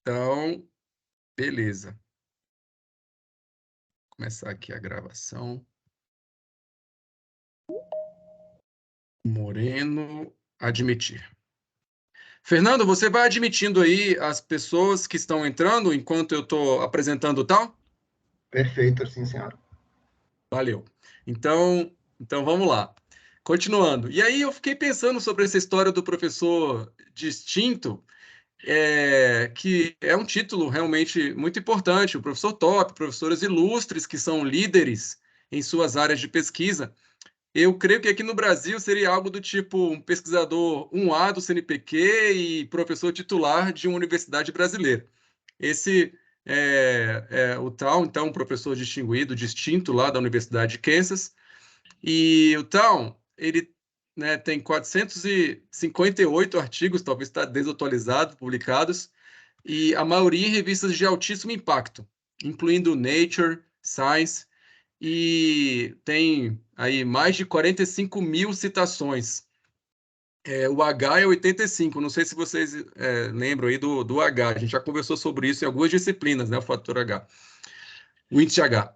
Então, beleza. Vou começar aqui a gravação. Moreno, admitir. Fernando, você vai admitindo aí as pessoas que estão entrando enquanto eu estou apresentando o tal? Perfeito, sim, senhora. Valeu. Então vamos lá. Continuando. E aí eu fiquei pensando sobre essa história do professor distinto, que é um título realmente muito importante. O professor top, professores ilustres que são líderes em suas áreas de pesquisa. Eu creio que aqui no Brasil seria algo do tipo um pesquisador 1A do CNPq e professor titular de uma universidade brasileira. Esse é o tal, então, professor distinguido, distinto lá da Universidade de Kansas. E o tal, ele, né, tem 458 artigos, talvez está desatualizado, publicados, e a maioria em revistas de altíssimo impacto, incluindo Nature, Science, e tem aí mais de 45 mil citações. O H é 85, não sei se vocês lembram aí do H, a gente já conversou sobre isso em algumas disciplinas, né, o fator H, o índice H.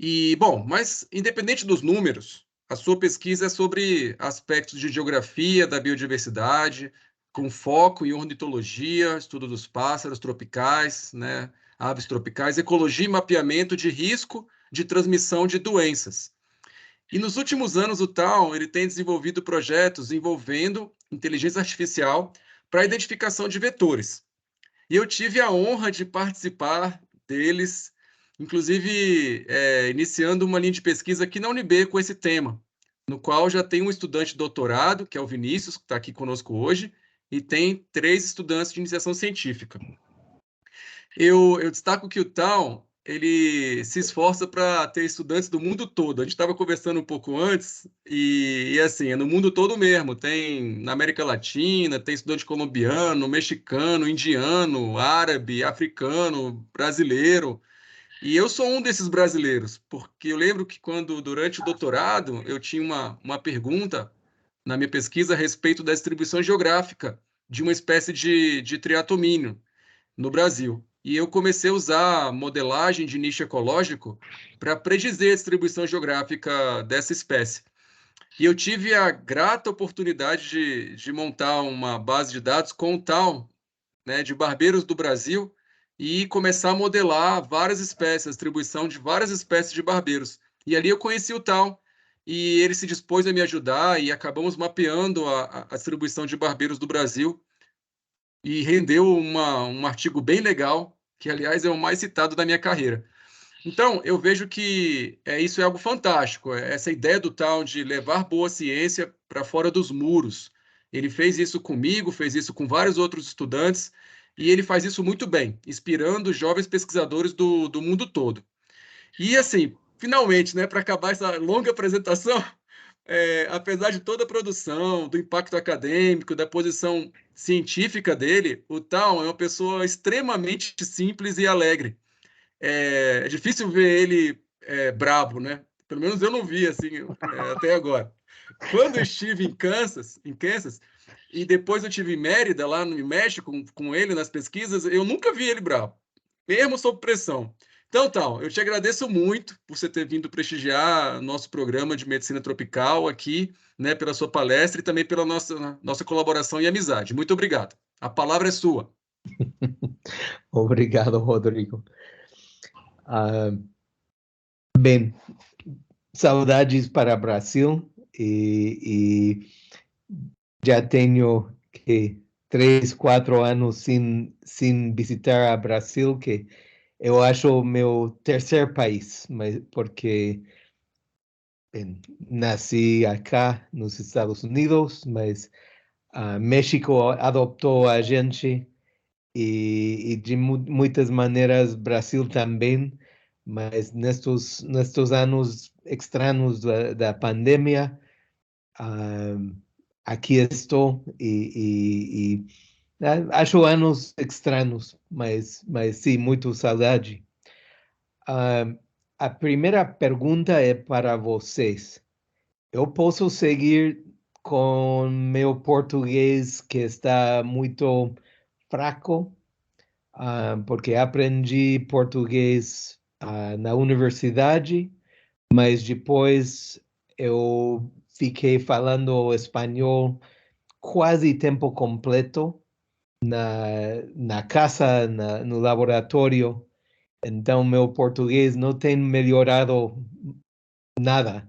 E, bom, mas independente dos números, a sua pesquisa é sobre aspectos de geografia, da biodiversidade, com foco em ornitologia, estudo dos pássaros tropicais, né, aves tropicais, ecologia e mapeamento de risco de transmissão de doenças. E nos últimos anos, o Tal ele tem desenvolvido projetos envolvendo inteligência artificial para a identificação de vetores. E eu tive a honra de participar deles, inclusive iniciando uma linha de pesquisa aqui na UNB com esse tema, no qual já tem um estudante de doutorado, que é o Vinícius, que está aqui conosco hoje, e tem 3 estudantes de iniciação científica. Eu destaco que o Tal ele se esforça para ter estudantes do mundo todo. A gente estava conversando um pouco antes, e assim, é no mundo todo mesmo. Tem na América Latina, tem estudante colombiano, mexicano, indiano, árabe, africano, brasileiro. E eu sou um desses brasileiros, porque eu lembro que quando, durante o doutorado, eu tinha uma pergunta na minha pesquisa a respeito da distribuição geográfica de uma espécie de triatomínio no Brasil. E eu comecei a usar modelagem de nicho ecológico para predizer a distribuição geográfica dessa espécie. E eu tive a grata oportunidade de montar uma base de dados com o tal, né, de barbeiros do Brasil e começar a modelar várias espécies, a distribuição de várias espécies de barbeiros. E ali eu conheci o tal, e ele se dispôs a me ajudar e acabamos mapeando a distribuição de barbeiros do Brasil e rendeu um artigo bem legal, que, aliás, é o mais citado da minha carreira. Então, eu vejo que isso é algo fantástico, essa ideia do tal de levar boa ciência para fora dos muros. Ele fez isso comigo, fez isso com vários outros estudantes, e ele faz isso muito bem, inspirando jovens pesquisadores do mundo todo. E, assim, finalmente, né, para acabar essa longa apresentação, apesar de toda a produção, do impacto acadêmico, da posição científica dele, o Tal é uma pessoa extremamente simples e alegre. É difícil ver ele brabo, né? Pelo menos eu não vi assim até agora. Quando eu estive em Kansas, e depois eu estive em Mérida, lá no México, com ele nas pesquisas, eu nunca vi ele bravo, mesmo sob pressão. Então, Tal, eu te agradeço muito por você ter vindo prestigiar nosso programa de medicina tropical aqui, né, pela sua palestra e também pela nossa colaboração e amizade. Muito obrigado. A palavra é sua. Obrigado, Rodrigo. Bem, saudades para Brasil e já tenho que 3, 4 anos sem visitar a Brasil, que eu acho o meu terceiro país, mas porque bem, nasci acá nos Estados Unidos, mas México adoptou a gente e de muitas maneiras Brasil também, mas nestes anos extraños da pandemia, aqui estou e acho anos extraños, mas sim, muito saudade. A primeira pergunta é para vocês. Eu posso seguir com meu português que está muito fraco porque aprendi português na universidade, mas depois eu fiquei falando espanhol quase tempo completo na casa, no laboratório. Então, meu português não tem melhorado nada.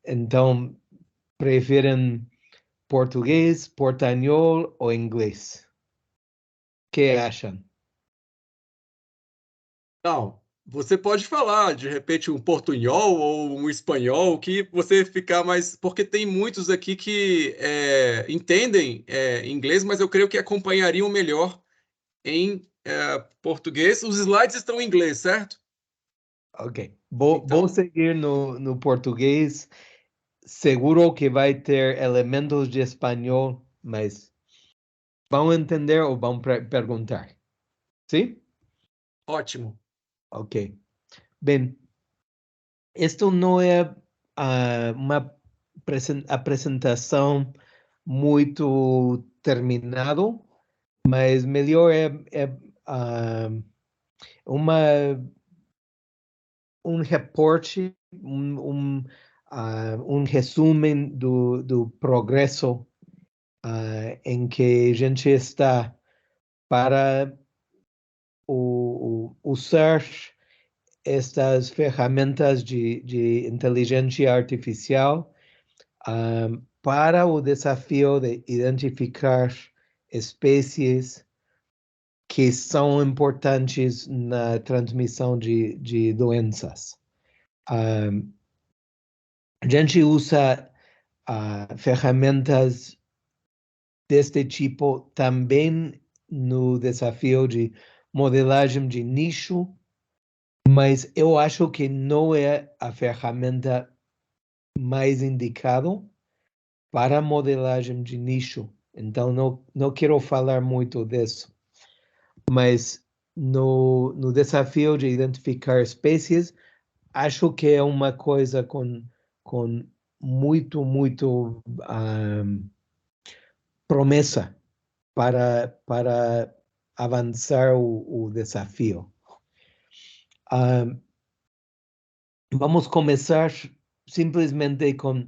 Então, preferem português, portanhol ou inglês? O que acham? Não, você pode falar, de repente, um portunhol ou um espanhol, que você ficar mais. Porque tem muitos aqui que entendem inglês, mas eu creio que acompanhariam melhor em português. Os slides estão em inglês, certo? Ok. Vou Então, seguir no português. Seguro que vai ter elementos de espanhol, mas vão entender ou vão perguntar? Sim? ótimo. Ok. Bem, isto não é uma apresentação muito terminado, mas melhor é uma, um reporte, um resumo do progresso em que a gente está para usar estas ferramentas de inteligência artificial para o desafio de identificar espécies que são importantes na transmissão de doenças. A gente usa ferramentas deste tipo também no desafio de modelagem de nicho, mas eu acho que não é a ferramenta mais indicada para modelagem de nicho. Então, não quero falar muito disso. Mas no desafio de identificar espécies, acho que é uma coisa com muito promessa para avançar o desafio. Vamos começar simplesmente com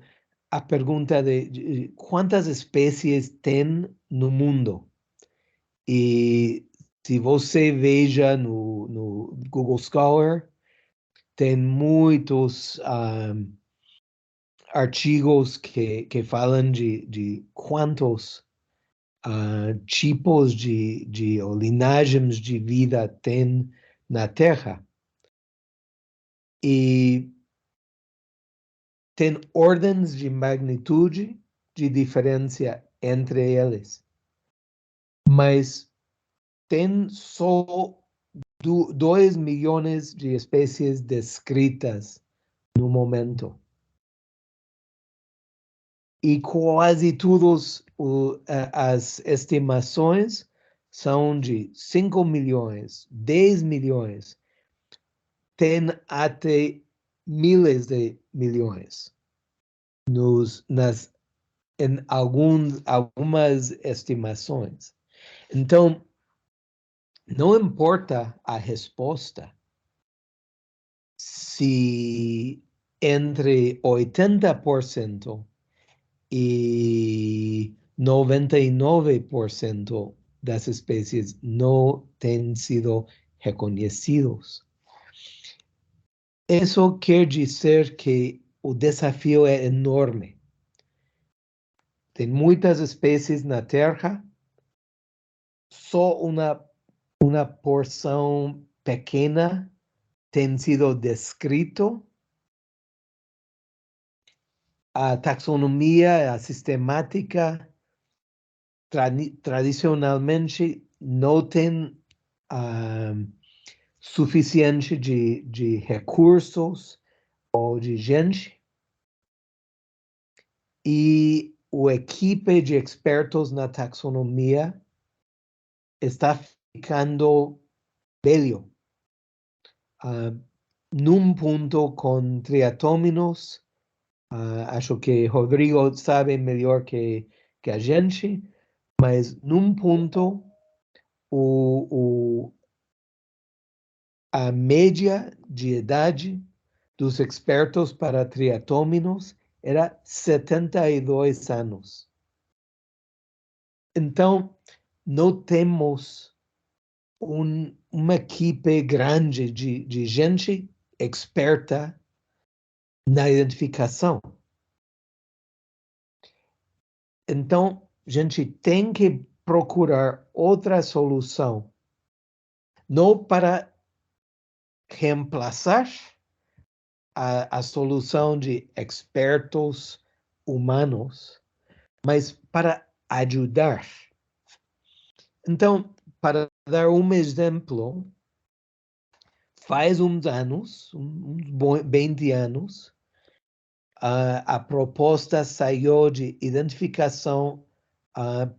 a pergunta de quantas espécies tem no mundo. E se você veja no Google Scholar, tem muitos artigos que falam de quantos tipos ou linhagens de vida tem na Terra. E tem ordens de magnitude de diferença entre eles. Mas tem só 2 milhões de espécies descritas no momento. E quase todas as estimações são de 5 milhões, 10 milhões, tem até milhares de milhões em algumas estimações. Então, não importa a resposta, se entre 80% e 99% das espécies não têm sido reconhecidos. Isso quer dizer que o desafio é enorme. Tem muitas espécies na Terra, só uma porção pequena tem sido descrito. A taxonomia, a sistemática, tradicionalmente não tem suficiente de recursos ou de gente. E o equipe de expertos na taxonomia está ficando velho. Num ponto com triatôminos, acho que Rodrigo sabe melhor que a gente, mas num ponto a média de idade dos expertos para triatôminos era 72 anos. Então, não temos uma equipe grande de gente experta na identificação. Então, a gente tem que procurar outra solução, não para reemplaçar a solução de expertos humanos, mas para ajudar. Então, para dar um exemplo, faz uns anos, uns 20 anos, a proposta saiu de identificação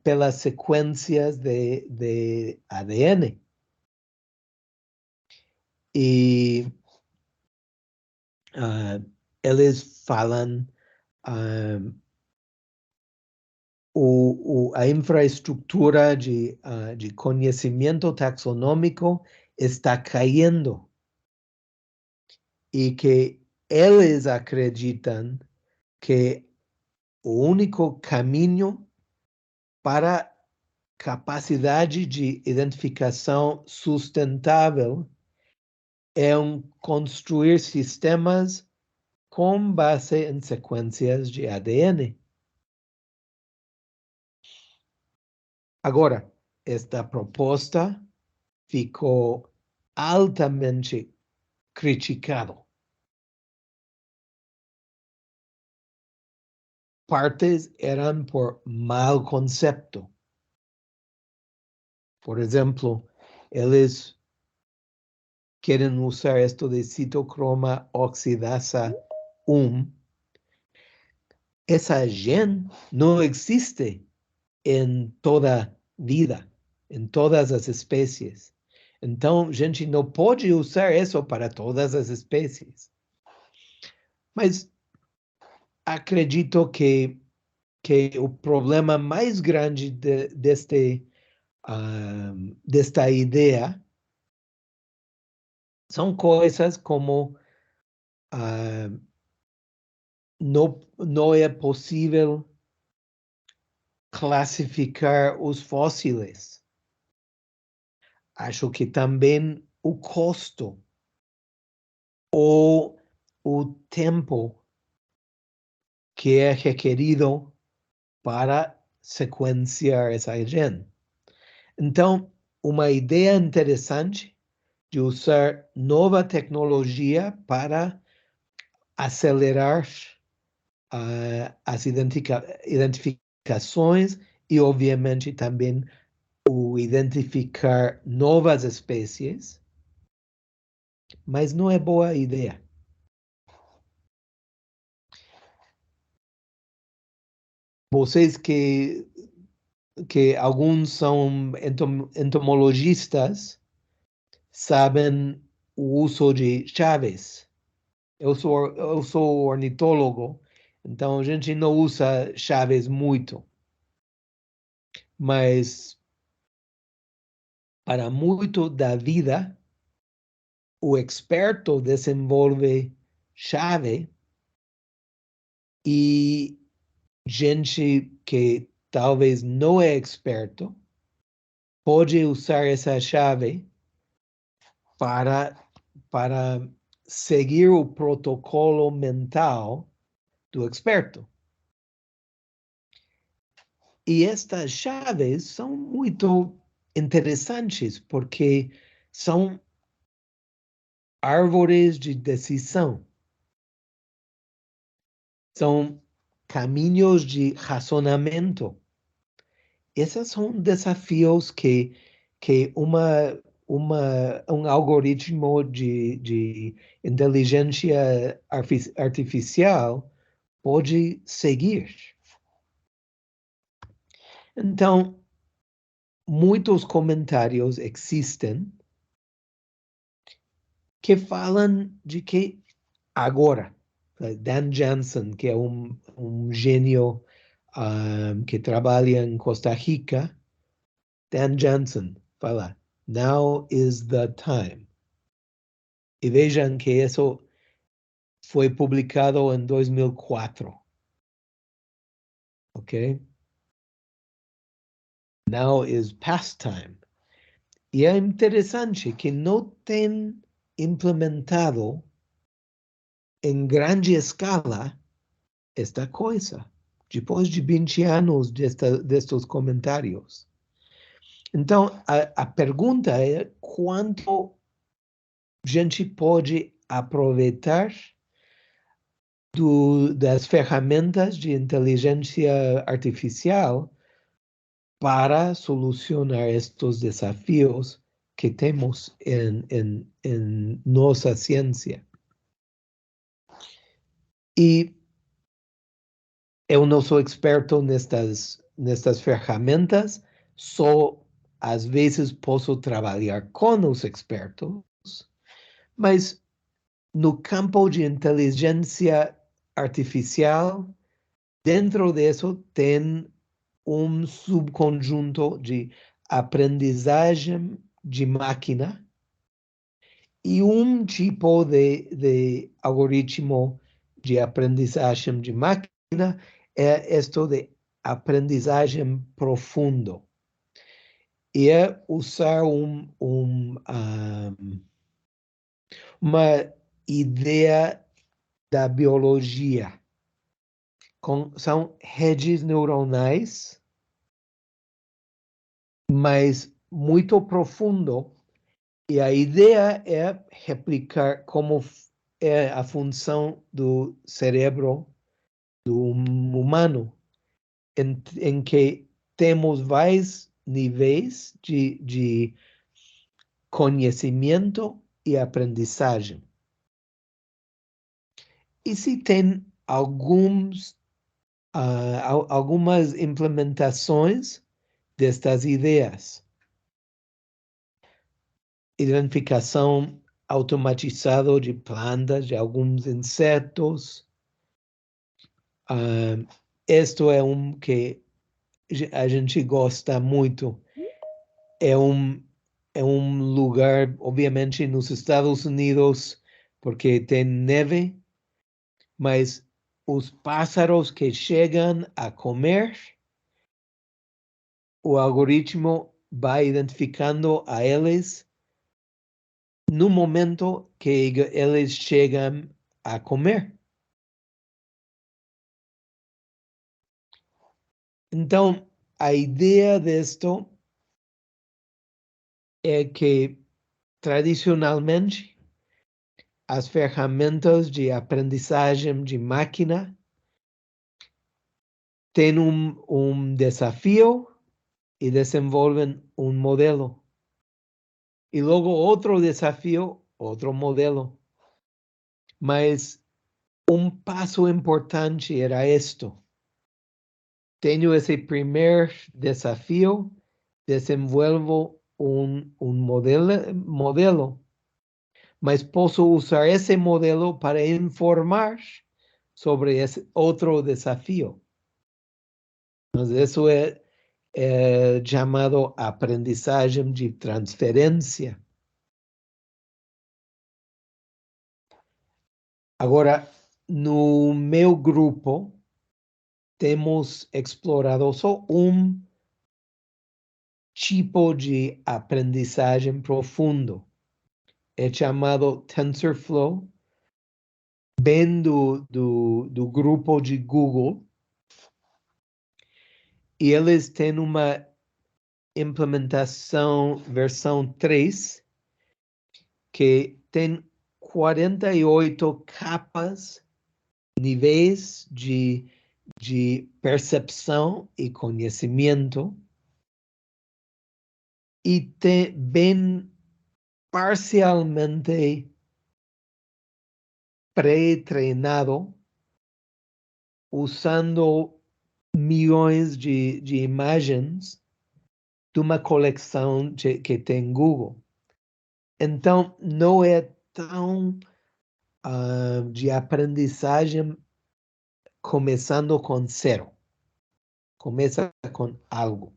pelas sequências de ADN. E eles falam a infraestrutura de conhecimento taxonômico está caindo e que eles acreditam que o único caminho para capacidade de identificação sustentável é construir sistemas com base em sequências de ADN. Agora, esta proposta ficou altamente criticada. Partes eram por mau conceito. Por exemplo, eles querem usar esto de citocroma oxidasa 1. Essa gene não existe em toda vida, em todas as espécies. Então, a gente não pode usar isso para todas as espécies. Mas acredito que o problema mais grande desta ideia são coisas como não é possível classificar os fósseis. Acho que também o custo ou o tempo que é requerido para sequenciar essa gene. Então, uma ideia interessante de usar nova tecnologia para acelerar as identificações e, obviamente, também o identificar novas espécies, mas não é boa ideia. Vocês que alguns são entomologistas sabem o uso de chaves. Eu sou ornitólogo, então a gente não usa chaves muito. Mas para muito da vida, o experto desenvolve chave e gente que talvez não é experto pode usar essa chave para seguir o protocolo mental do experto. E estas chaves são muito interessantes porque são árvores de decisão. São caminhos de razonamento. Esses são desafios que um algoritmo de inteligência artificial pode seguir. Então, muitos comentários existem que falam de que agora, Dan Jansen, que é um gênio que trabalha em Costa Rica, Dan Jansen fala, now is the time. E vejam que isso foi publicado em 2004. Ok? Now is past time. E é interessante que não tem implementado em grande escala esta coisa, depois de 20 anos destes comentários. Então, a pergunta é quanto gente pode aproveitar das ferramentas de inteligência artificial para solucionar estes desafios que temos em nossa ciência. E eu não sou experto nestas ferramentas, só às vezes posso trabalhar com os expertos, mas no campo de inteligência artificial, dentro disso tem um subconjunto de aprendizagem de máquina e um tipo de algoritmo de aprendizagem de máquina é isto de aprendizagem profundo. E é usar uma ideia da biologia. São redes neuronais, mas muito profundo. E a ideia é replicar como é a função do cérebro do humano, em que temos vários níveis de conhecimento e aprendizagem. E se tem algumas implementações destas ideias. Identificação automatizada de plantas, de alguns insetos. Isto é que a gente gosta muito. É um lugar, obviamente, nos Estados Unidos, porque tem neve, mas os pássaros que chegam a comer, o algoritmo vai identificando a eles no momento que eles chegam a comer. Então, a ideia disto é que, tradicionalmente, as ferramentas de aprendizagem de máquina têm um desafio e desenvolvem um modelo. E logo outro desafio, outro modelo. Mas um passo importante era isto. Tenho esse primeiro desafio, desenvolvo um modelo, mas posso usar esse modelo para informar sobre esse outro desafio. Mas isso é chamado aprendizagem de transferência. Agora, no meu grupo, temos explorado só um tipo de aprendizagem profundo. É chamado TensorFlow, bem do grupo de Google. E eles têm uma implementação versão 3, que tem 48 capas, níveis de percepção e conhecimento, e tem bem parcialmente pré-treinado, usando milhões de imagens de uma coleção que tem Google. Então, não é tão de aprendizagem começando com zero. Começa com algo.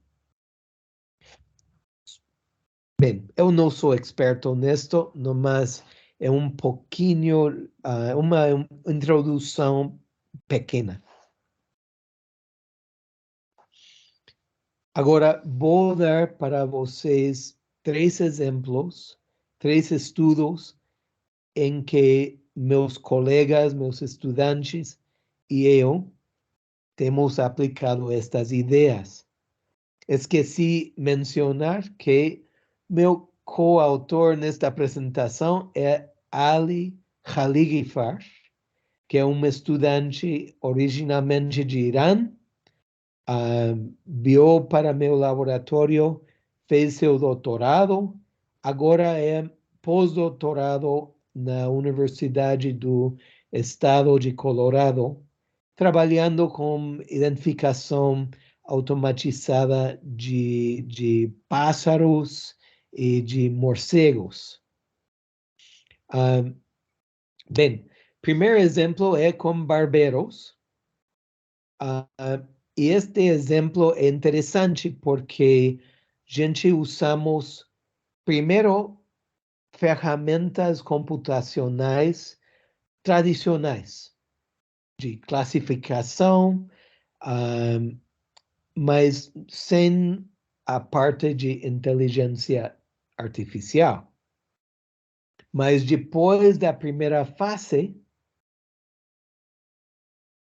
Bem, eu não sou experto nisto, mas é um pouquinho, uma introdução pequena. Agora, vou dar para vocês 3 exemplos, 3 estudos em que meus colegas, meus estudantes e eu temos aplicado estas ideias. Esqueci mencionar que meu coautor nesta apresentação é Ali Khaligifar, que é um estudante originalmente de Irã, veio para meu laboratório, fez seu doutorado, agora é pós-doutorado na Universidade do Estado de Colorado, trabalhando com identificação automatizada de pássaros e de morcegos. Bem, primeiro exemplo é com barbeiros. E este exemplo é interessante porque a gente usamos primeiro ferramentas computacionais tradicionais de classificação, mas sem a parte de inteligência artificial. Mas depois da primeira fase,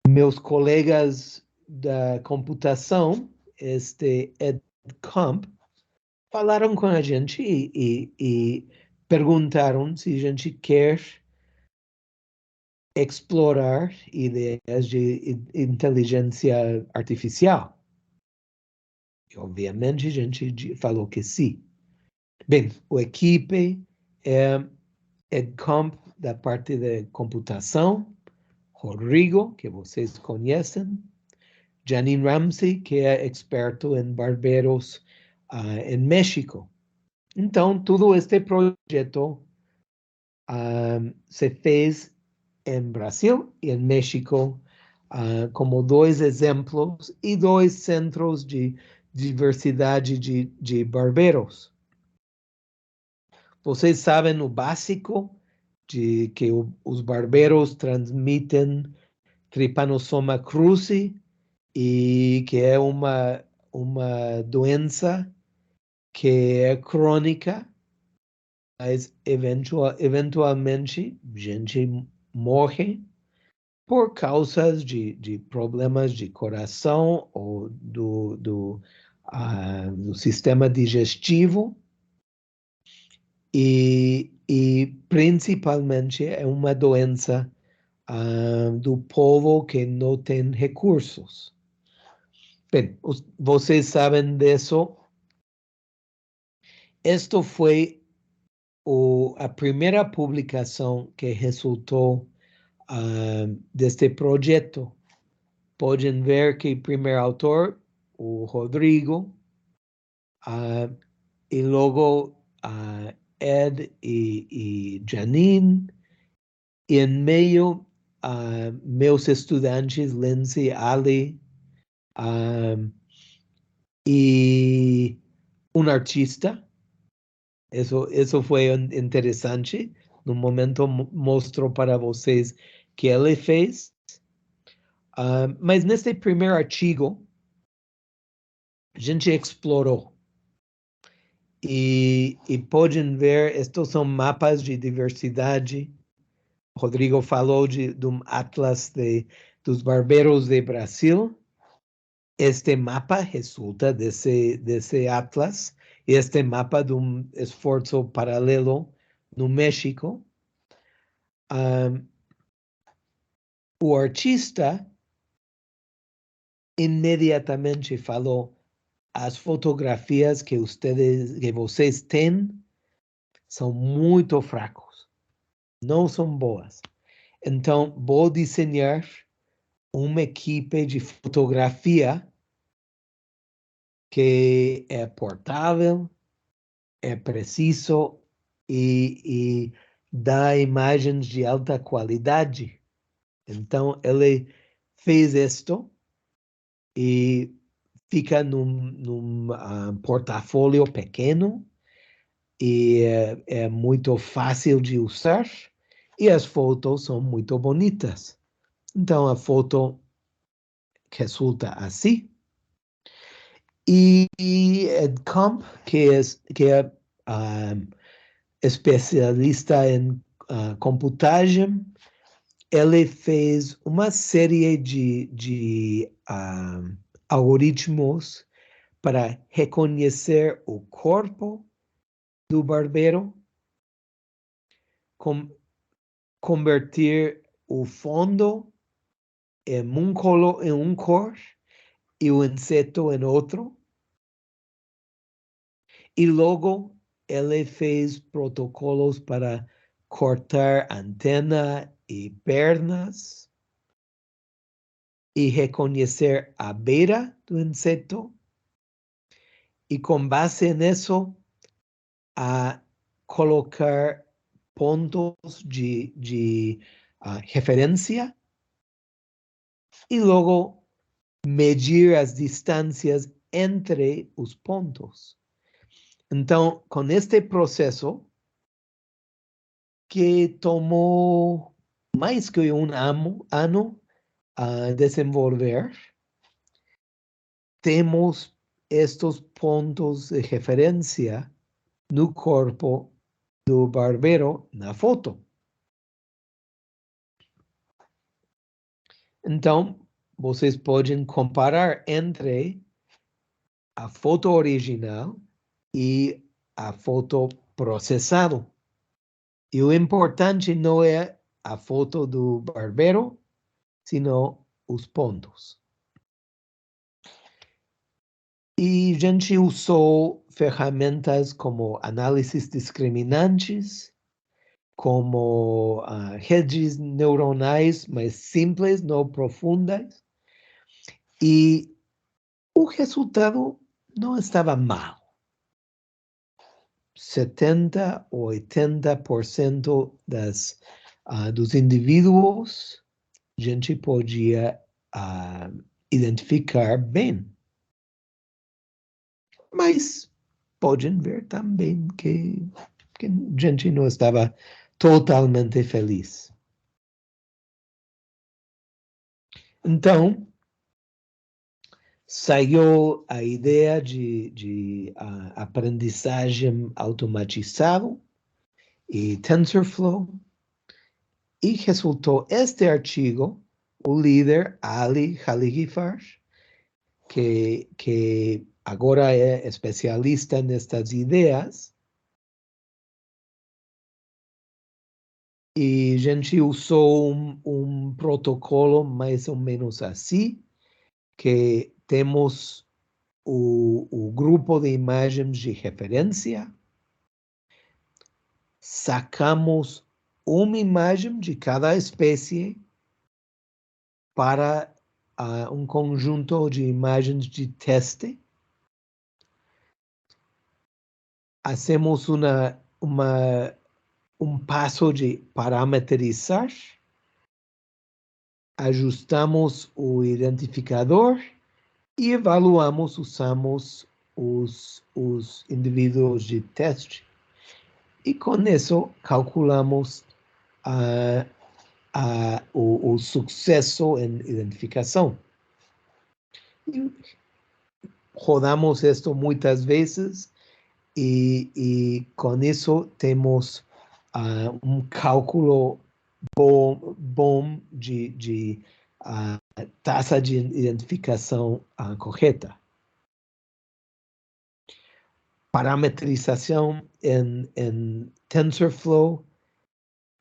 meus colegas da computação, Ed Comp, falaram com a gente e perguntaram se a gente quer explorar ideias de inteligência artificial. E, obviamente, a gente falou que sim. Bem, a equipe é EdComp da parte de computação, Rodrigo, que vocês conhecem, Janine Ramsey, que é experto em barbeiros em México. Então, todo este projeto se fez em Brasil e em México como 2 exemplos e 2 centros de diversidade de barbeiros. Vocês sabem o básico de que os barbeiros transmitem Trypanosoma cruzi e que é uma doença que é crônica, mas eventualmente a gente morre por causas de problemas de coração ou do sistema digestivo e principalmente é uma doença do povo que não tem recursos. Bem, vocês sabem disso. Esta foi a primeira publicação que resultou deste projeto. Podem ver que o primeiro autor, o Rodrigo, e logo Ed e Janine, e em meio meus estudantes, Lindsay, Ali, e um artista. Isso foi interessante. No momento mostrou para vocês que ele fez. Mas nesse primeiro artigo, a gente explorou. E podem ver, estes são mapas de diversidade. O Rodrigo falou de um atlas dos barbeiros de Brasil. Este mapa resulta desse atlas. Este mapa de um esforço paralelo no México. O artista imediatamente falou: as fotografias que vocês têm são muito fracos, não são boas. Então, vou desenhar uma equipe de fotografia que é portável, é preciso e dá imagens de alta qualidade. Então, ele fez isto e fica num portfólio pequeno, e é muito fácil de usar, e as fotos são muito bonitas. Então, a foto resulta assim. E Ed Comp, que é especialista em computagem, ele fez uma série de algoritmos para reconhecer o corpo do barbeiro, converter o fundo em um cor e o inseto em outro. E logo ele fez protocolos para cortar antena e pernas e reconhecer a beira do inseto. E com base nisso, a colocar pontos de referência e logo medir as distâncias entre os pontos. Então, com este processo, que tomou mais que um ano a desenvolver, temos estes pontos de referência no corpo do barbeiro na foto. Então, vocês podem comparar entre a foto original e a foto processada. E o importante não é a foto do barbeiro, sino os pontos. E a gente usou ferramentas como análises discriminantes, como redes neuronais mais simples, não profundas, e o resultado não estava mal. 70 ou 80% dos indivíduos a gente podia identificar bem. Mas podem ver também que a gente não estava totalmente feliz. Então, saiu a ideia de aprendizagem automatizada e TensorFlow, e resultou este artigo, o líder Ali Khalifar, que agora é especialista nestas ideias, e a gente usou um protocolo mais ou menos assim, que temos o grupo de imagens de referência, sacamos uma imagem de cada espécie para um conjunto de imagens de teste, hacemos um passo de parametrizar, ajustamos o identificador e usamos os indivíduos de teste. E com isso calculamos o sucesso em identificação. E rodamos isto muitas vezes e com isso temos um cálculo bom de taxa de identificação correta. Parametrização em TensorFlow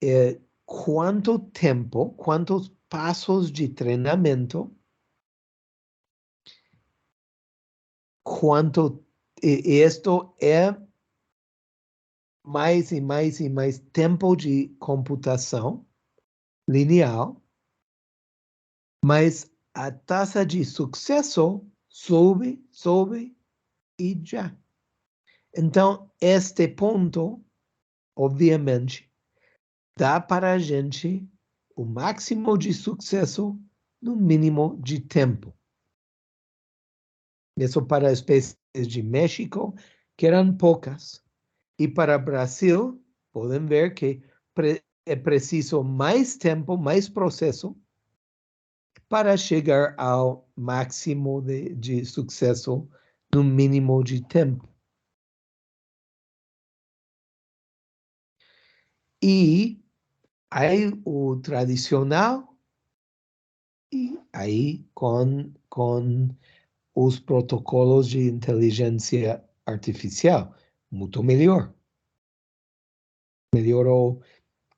é quantos passos de treinamento, e isto é mais e mais tempo de computação linear, mas a taxa de sucesso sobe e já. Então, este ponto, obviamente, dá para a gente o máximo de sucesso no mínimo de tempo. Isso para espécies de México, que eram poucas. E para Brasil, podem ver que é preciso mais tempo, mais processo para chegar ao máximo de sucesso no mínimo de tempo. E aí o tradicional, e aí com os protocolos de inteligência artificial, muito melhor. Melhorou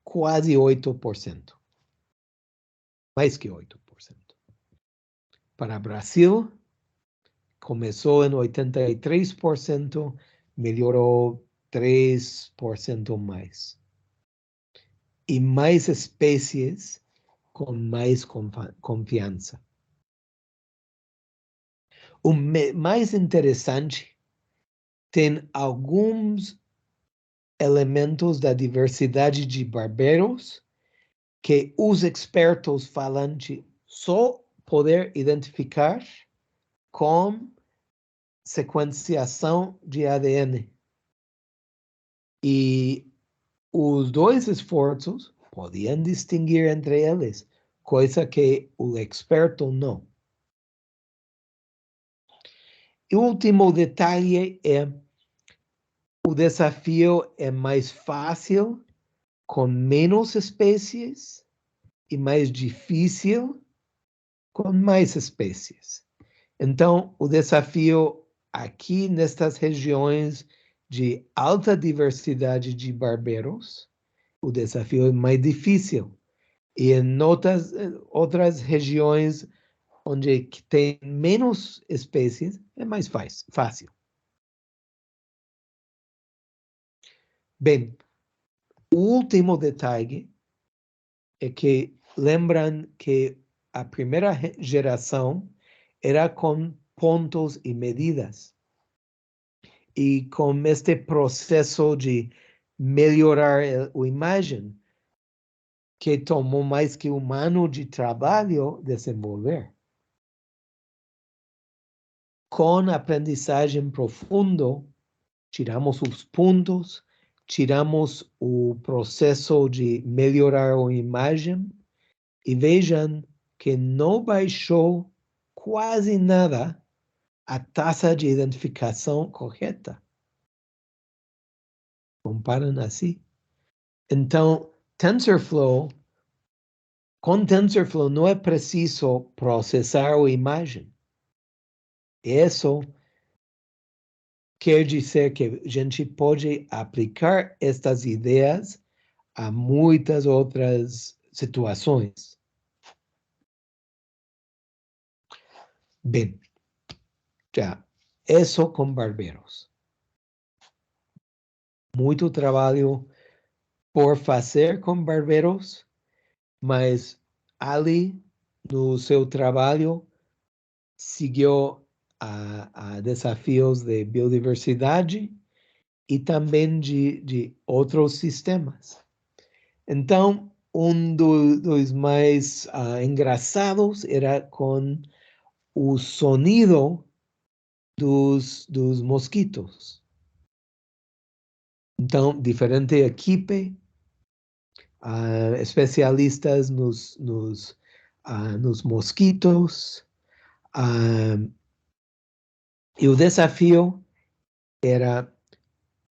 quase 8%. Mais que 8%. Para Brasil, começou em 83%, melhorou 3% mais. E mais espécies com mais confiança. O mais interessante, tem alguns elementos da diversidade de barberos que os expertos falam de só poder identificar com sequenciação de ADN. E os dois esforços podiam distinguir entre eles, coisa que o experto não. E o último detalhe é o desafio é mais fácil com menos espécies e mais difícil com mais espécies. Então, o desafio aqui nestas regiões de alta diversidade de barberos, o desafio é mais difícil. E em outras regiões onde tem menos espécies, é mais fácil. Bem, o último detalhe é que lembram que a primeira geração era com pontos e medidas. E com este processo de melhorar a imagem, que tomou mais que um ano de trabalho desenvolver. Com aprendizagem profundo, tiramos os pontos, tiramos o processo de melhorar a imagem e vejam que não baixou quase nada a taxa de identificação correta. Comparam assim. Então, com TensorFlow não é preciso processar a imagem. Isso quer dizer que a gente pode aplicar estas ideias a muitas outras situações. Bem, já, isso com barbeiros. Muito trabalho por fazer com barbeiros, mas ali, no seu trabalho, seguiu a desafios de biodiversidade e também de outros sistemas. Então, dos mais engraçados era com o sonido dos mosquitos. Então, diferente equipe, especialistas nos mosquitos, e o desafio era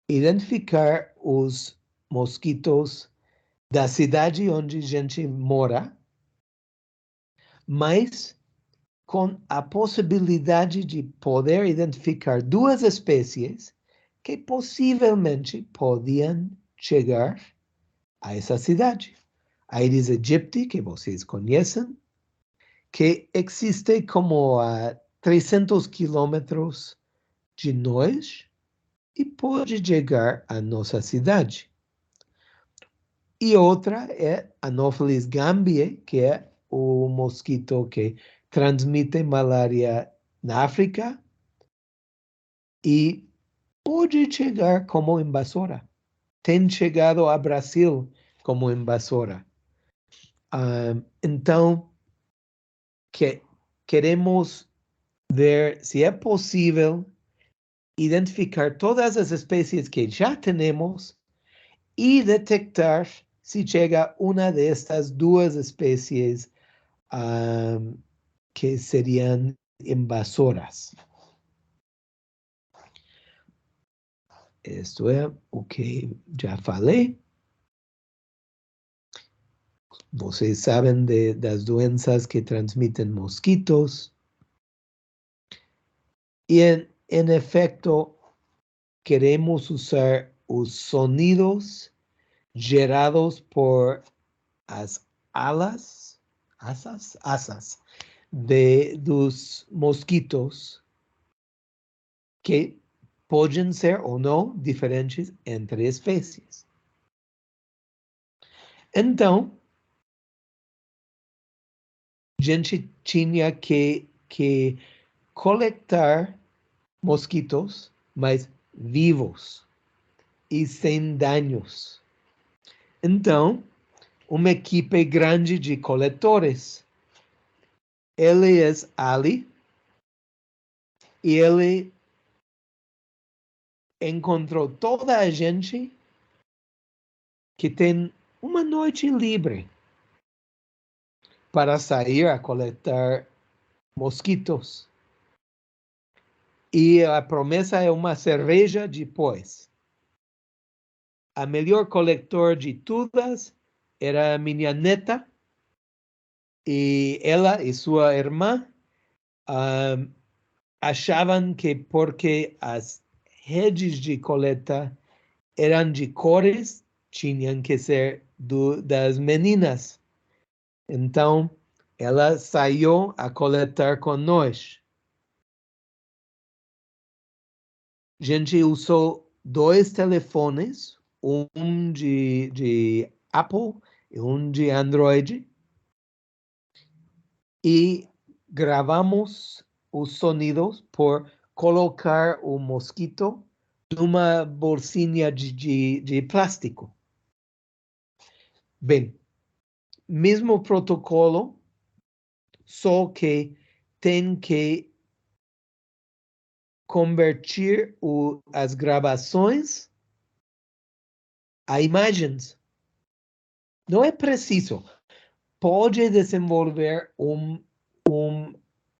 identificar os mosquitos da cidade onde a gente mora, mas com a possibilidade de poder identificar duas espécies que possivelmente podiam chegar a essa cidade. A Aedes aegypti, que vocês conhecem, que existe como a 300 quilômetros de nós e pode chegar à nossa cidade. E outra é Anopheles gambiae, que é o mosquito que transmite malária na África e pode chegar como invasora. Tem chegado ao Brasil como invasora. Então, queremos ver se é possível identificar todas as espécies que já temos e detectar se chega uma destas duas espécies que seriam invasoras. Isto é o que já falei. Vocês sabem das doenças que transmitem mosquitos. E, en efecto, queremos usar os sonidos gerados por as asas dos mosquitos, que podem ser ou não diferentes entre espécies. Então, a gente tinha que coletar mosquitos, mas vivos e sem danos. Então, uma equipe grande de coletores. Ele é Ali, e ele encontrou toda a gente que tem uma noite livre para sair a coletar mosquitos. E a promessa é uma cerveja depois. A melhor coletor de todas era a minha neta, e ela e sua irmã achavam que porque as redes de coleta eram de cores, tinham que ser das meninas. Então, ela saiu a coletar com nós. A gente usou 2 telefones, um de Apple e um de Android, e gravamos os sonidos por colocar o mosquito numa bolsinha de plástico. Bem, mesmo protocolo, só que tem que convertir as gravações a imagens. Não é preciso. Pode desenvolver um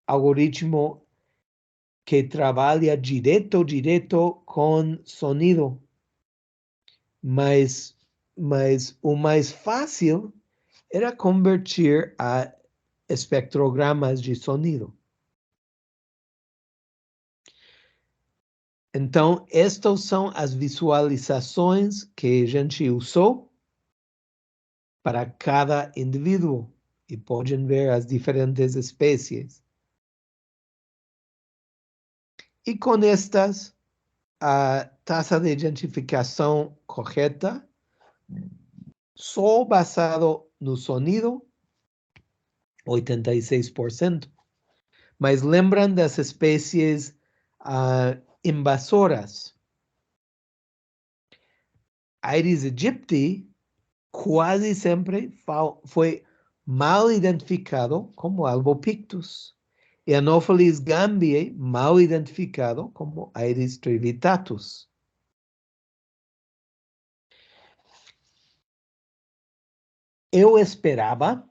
algoritmo que trabalha direto com sonido. Mas o mais fácil era convertir a espectrogramas de sonido. Então, estas são as visualizações que a gente usou para cada indivíduo, e podem ver as diferentes espécies. E com estas, a taxa de identificação correta, só basado no sonido, 86%. Mas lembram das espécies invasoras. Aedes aegypti quase sempre foi mal identificado como Albopictus. E Anopheles gambiae mal identificado como Aedes trivitatus. Eu esperava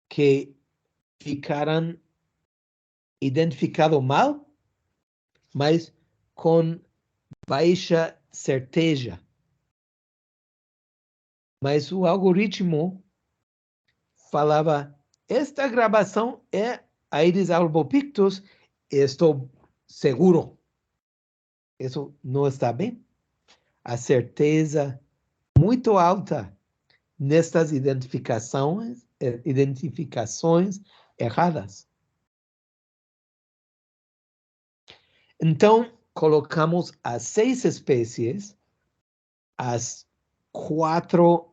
que ficaram identificados mal, mas com baixa certeza. Mas o algoritmo falava: esta gravação é Aedes albopictus, estou seguro. Isso não está bem? A certeza muito alta nestas identificações erradas. Então, colocamos as 6 espécies, as 4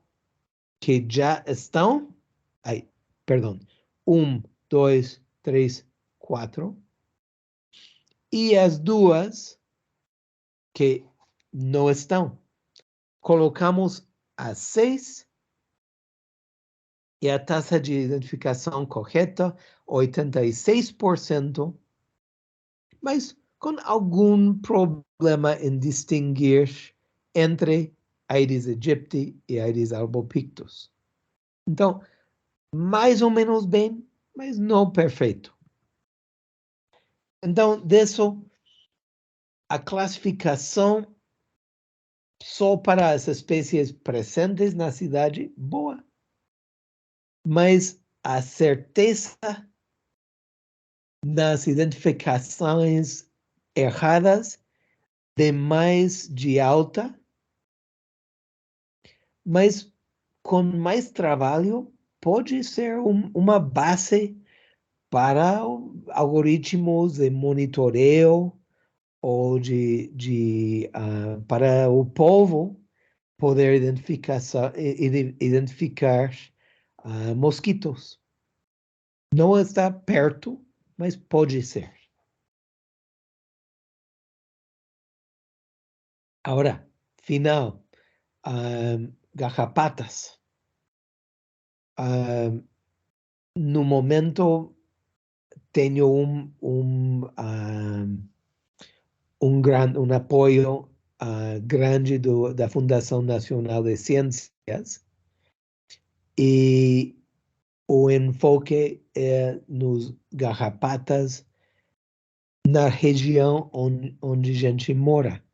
que já estão, 1, 2, 3, 4, e as 2 que não estão. Colocamos as 6 e a taxa de identificação correta, 86%, mas com algum problema em distinguir entre Aedes aegypti e Aedes albopictus. Então, mais ou menos bem, mas não perfeito. Então, disso, a classificação só para as espécies presentes na cidade, boa. Mas a certeza nas identificações erradas, demais de alta, mas com mais trabalho, pode ser uma base para algoritmos de monitoreio ou para o povo poder identificar mosquitos. Não está perto, mas pode ser. Agora, final, garrapatas. No momento, tenho um apoio grande da Fundação Nacional de Ciências e o enfoque é nos garrapatas na região onde a gente mora.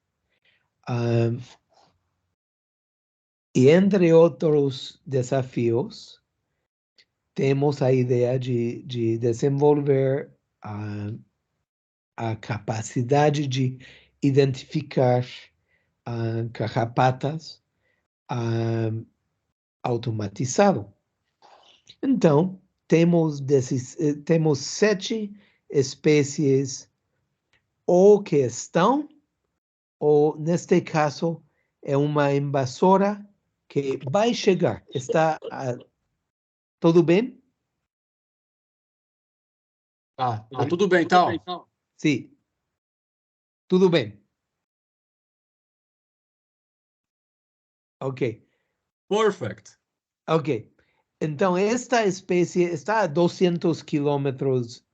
E entre outros desafios, temos a ideia de desenvolver a capacidade de identificar garrapatas automatizado. Então, temos 7 espécies ou que estão, ou neste caso, é uma invasora que vai chegar. Está tudo bem? Tá tudo bem, então. Sim. Tudo bem. Ok. Perfect. Ok. Então, esta espécie está a 200 quilômetros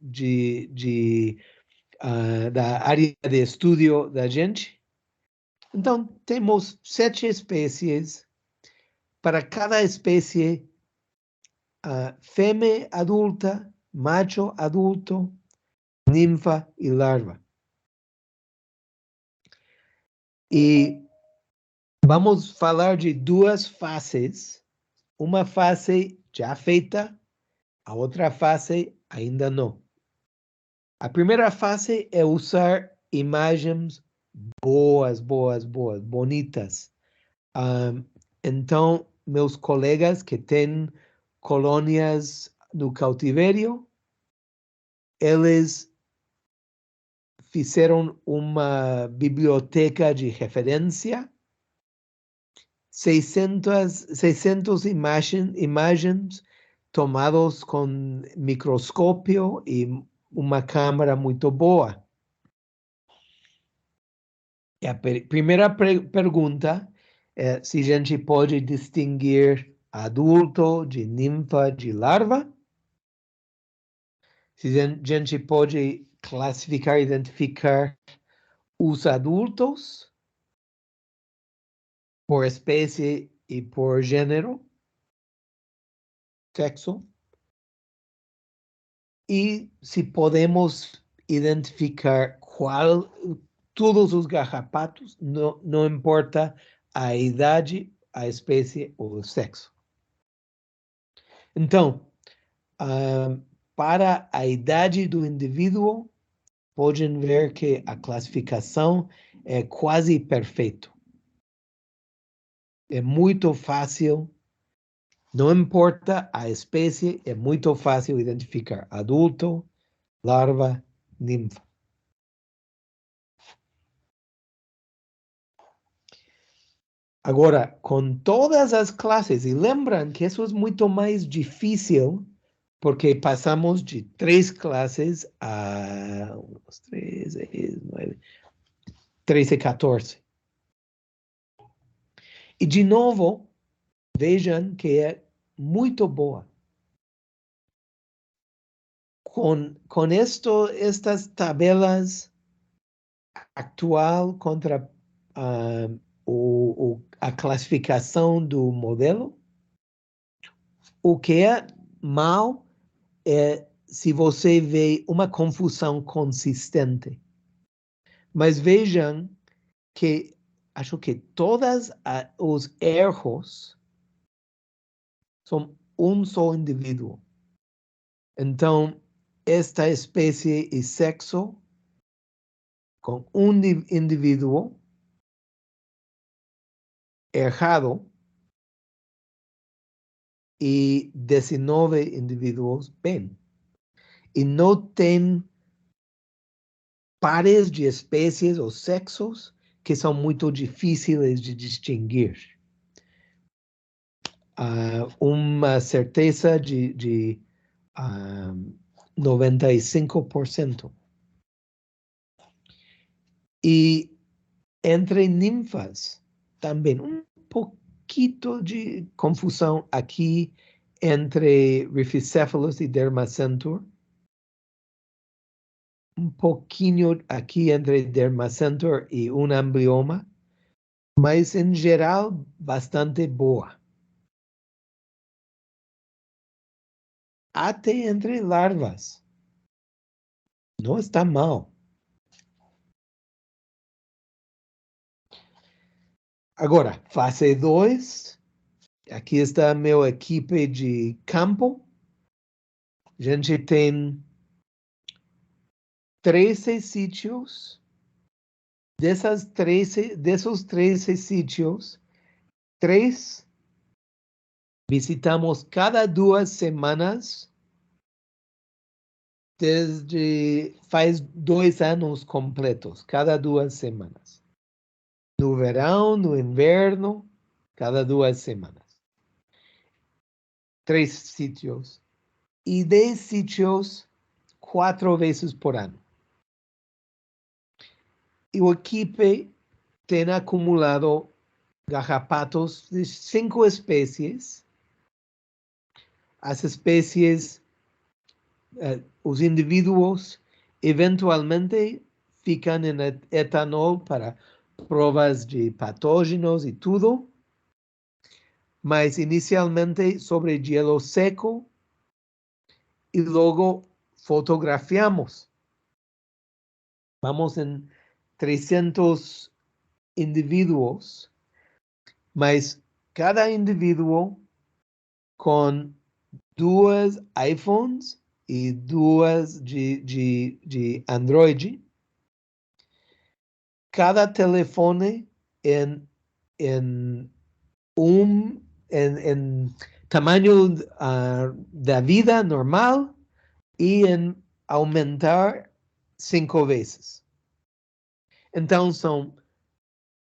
da área de estudo da gente. Então, temos 7 espécies. Para cada espécie, fêmea adulta, macho adulto, ninfa e larva. E vamos falar de 2 fases. Uma fase já feita, a outra fase ainda não. A primeira fase é usar imagens boas, bonitas. Então, meus colegas que têm colônias no cautivério, eles fizeram uma biblioteca de referência, 600 imagens tomadas com microscópio e uma câmera muito boa. E a primeira pergunta é se a gente pode distinguir adulto de ninfa de larva. Se a gente pode classificar, identificar os adultos por espécie e por gênero, sexo. E se podemos identificar todos os garrapatos, não importa a idade, a espécie ou o sexo. Então, para a idade do indivíduo, podem ver que a classificação é quase perfeita. É muito fácil, não importa a espécie, é muito fácil identificar adulto, larva, ninfa. Agora, com todas as classes, e lembram que isso é muito mais difícil, porque passamos de 3 classes a 13, 14. E, de novo, vejam que é muito boa. Com estas tabelas, actual contra a classificação do modelo. O que é mal é se você vê uma confusão consistente. Mas vejam que acho que todos os erros são um só indivíduo. Então, esta espécie e sexo com um indivíduo errado e 19 indivíduos bem. E não tem pares de espécies ou sexos que são muito difíceis de distinguir. Uma certeza de 95%. E entre ninfas, também um pouquinho de confusão aqui entre Rhipicephalus e Dermacentur. Um pouquinho aqui entre Dermacentur e um amblioma, mas em geral bastante boa. Até entre larvas. Não está mal. Agora, fase 2. Aqui está a minha equipe de campo. A gente tem 13 sítios. Desses 13 sítios, 3 visitamos cada 2 semanas, desde faz 2 anos completos, cada 2 semanas. No verão, no inverno, cada 2 semanas. 3 sítios. E 10 sítios, 4 vezes por ano. E o equipe tem acumulado garrapatos de 5 espécies. As espécies, os indivíduos, eventualmente ficam em etanol para provas de patógenos e tudo, mas inicialmente sobre gelo seco e logo fotografiamos. Vamos em 300 indivíduos, mas cada indivíduo com 2 iPhones e 2 de Android. Cada telefone em tamanho da vida normal e em aumentar 5 vezes. Então, são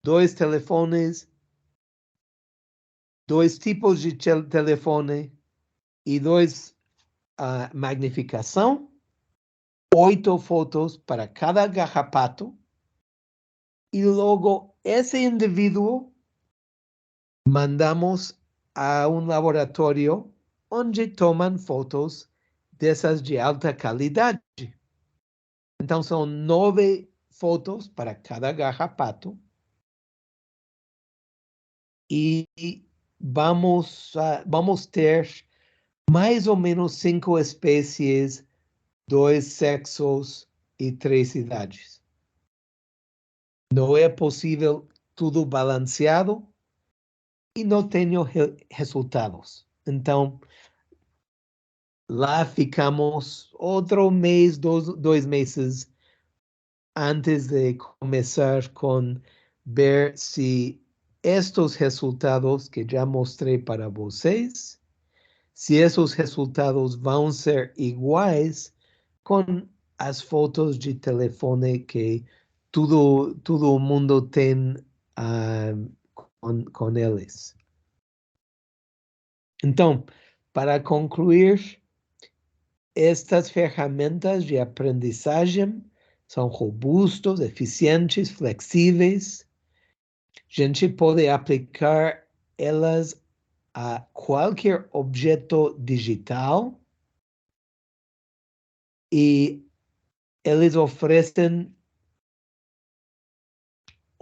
2 telefones, 2 tipos de telefone e 2 magnificação, 8 fotos para cada garrapato, e logo esse indivíduo mandamos a um laboratório onde tomam fotos dessas de alta qualidade. Então, são 9 fotos para cada garrapato. E vamos ter mais ou menos 5 espécies, 2 sexos e 3 idades. Não é possível tudo balanceado e não tenho resultados. Então, lá ficamos outro mês, 2 meses, antes de começar com ver se estes resultados que já mostrei para vocês, se esses resultados vão ser iguais com as fotos de telefone que todo mundo tem com eles. Então, para concluir, estas ferramentas de aprendizagem são robustos, eficientes, flexíveis. A gente pode aplicar elas a qualquer objeto digital e eles oferecem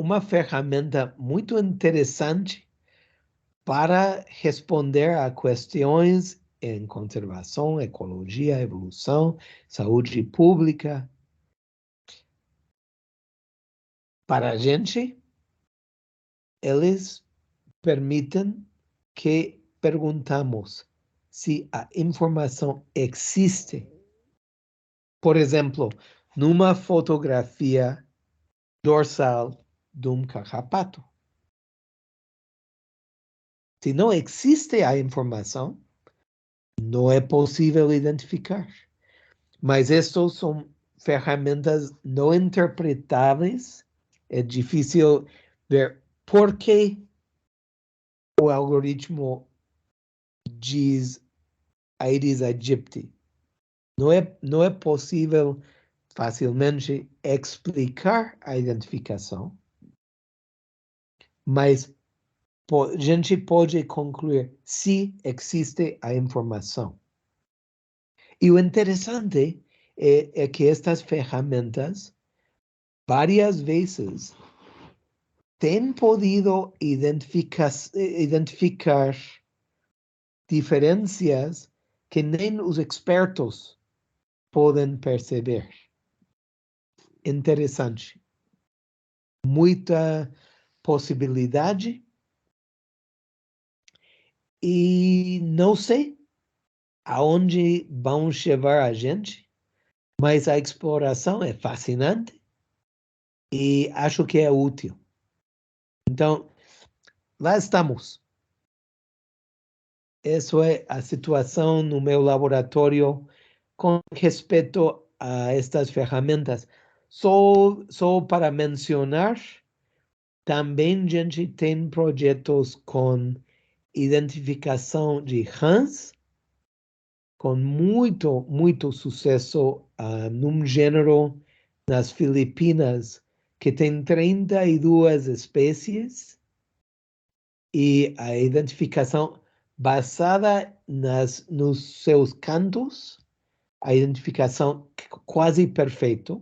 uma ferramenta muito interessante para responder a questões em conservação, ecologia, evolução, saúde pública. Para a gente, eles permitem que perguntamos se a informação existe. Por exemplo, numa fotografia dorsal de um carrapato. Se não existe a informação, não é possível identificar. Mas estas são ferramentas não interpretáveis. É difícil ver por que o algoritmo diz Aedes aegypti. Não é possível facilmente explicar a identificação, mas a gente pode concluir se existe a informação. E o interessante é que estas ferramentas, várias vezes, têm podido identificar diferenças que nem os expertos podem perceber. Interessante. Muita possibilidade. E não sei aonde vão levar a gente, mas a exploração é fascinante e acho que é útil. Então, lá estamos. Essa é a situação no meu laboratório com respeito a estas ferramentas. Só para mencionar, também a gente tem projetos com identificação de rãs, com muito sucesso num gênero nas Filipinas que tem 32 espécies e a identificação basada nos seus cantos, a identificação quase perfeita.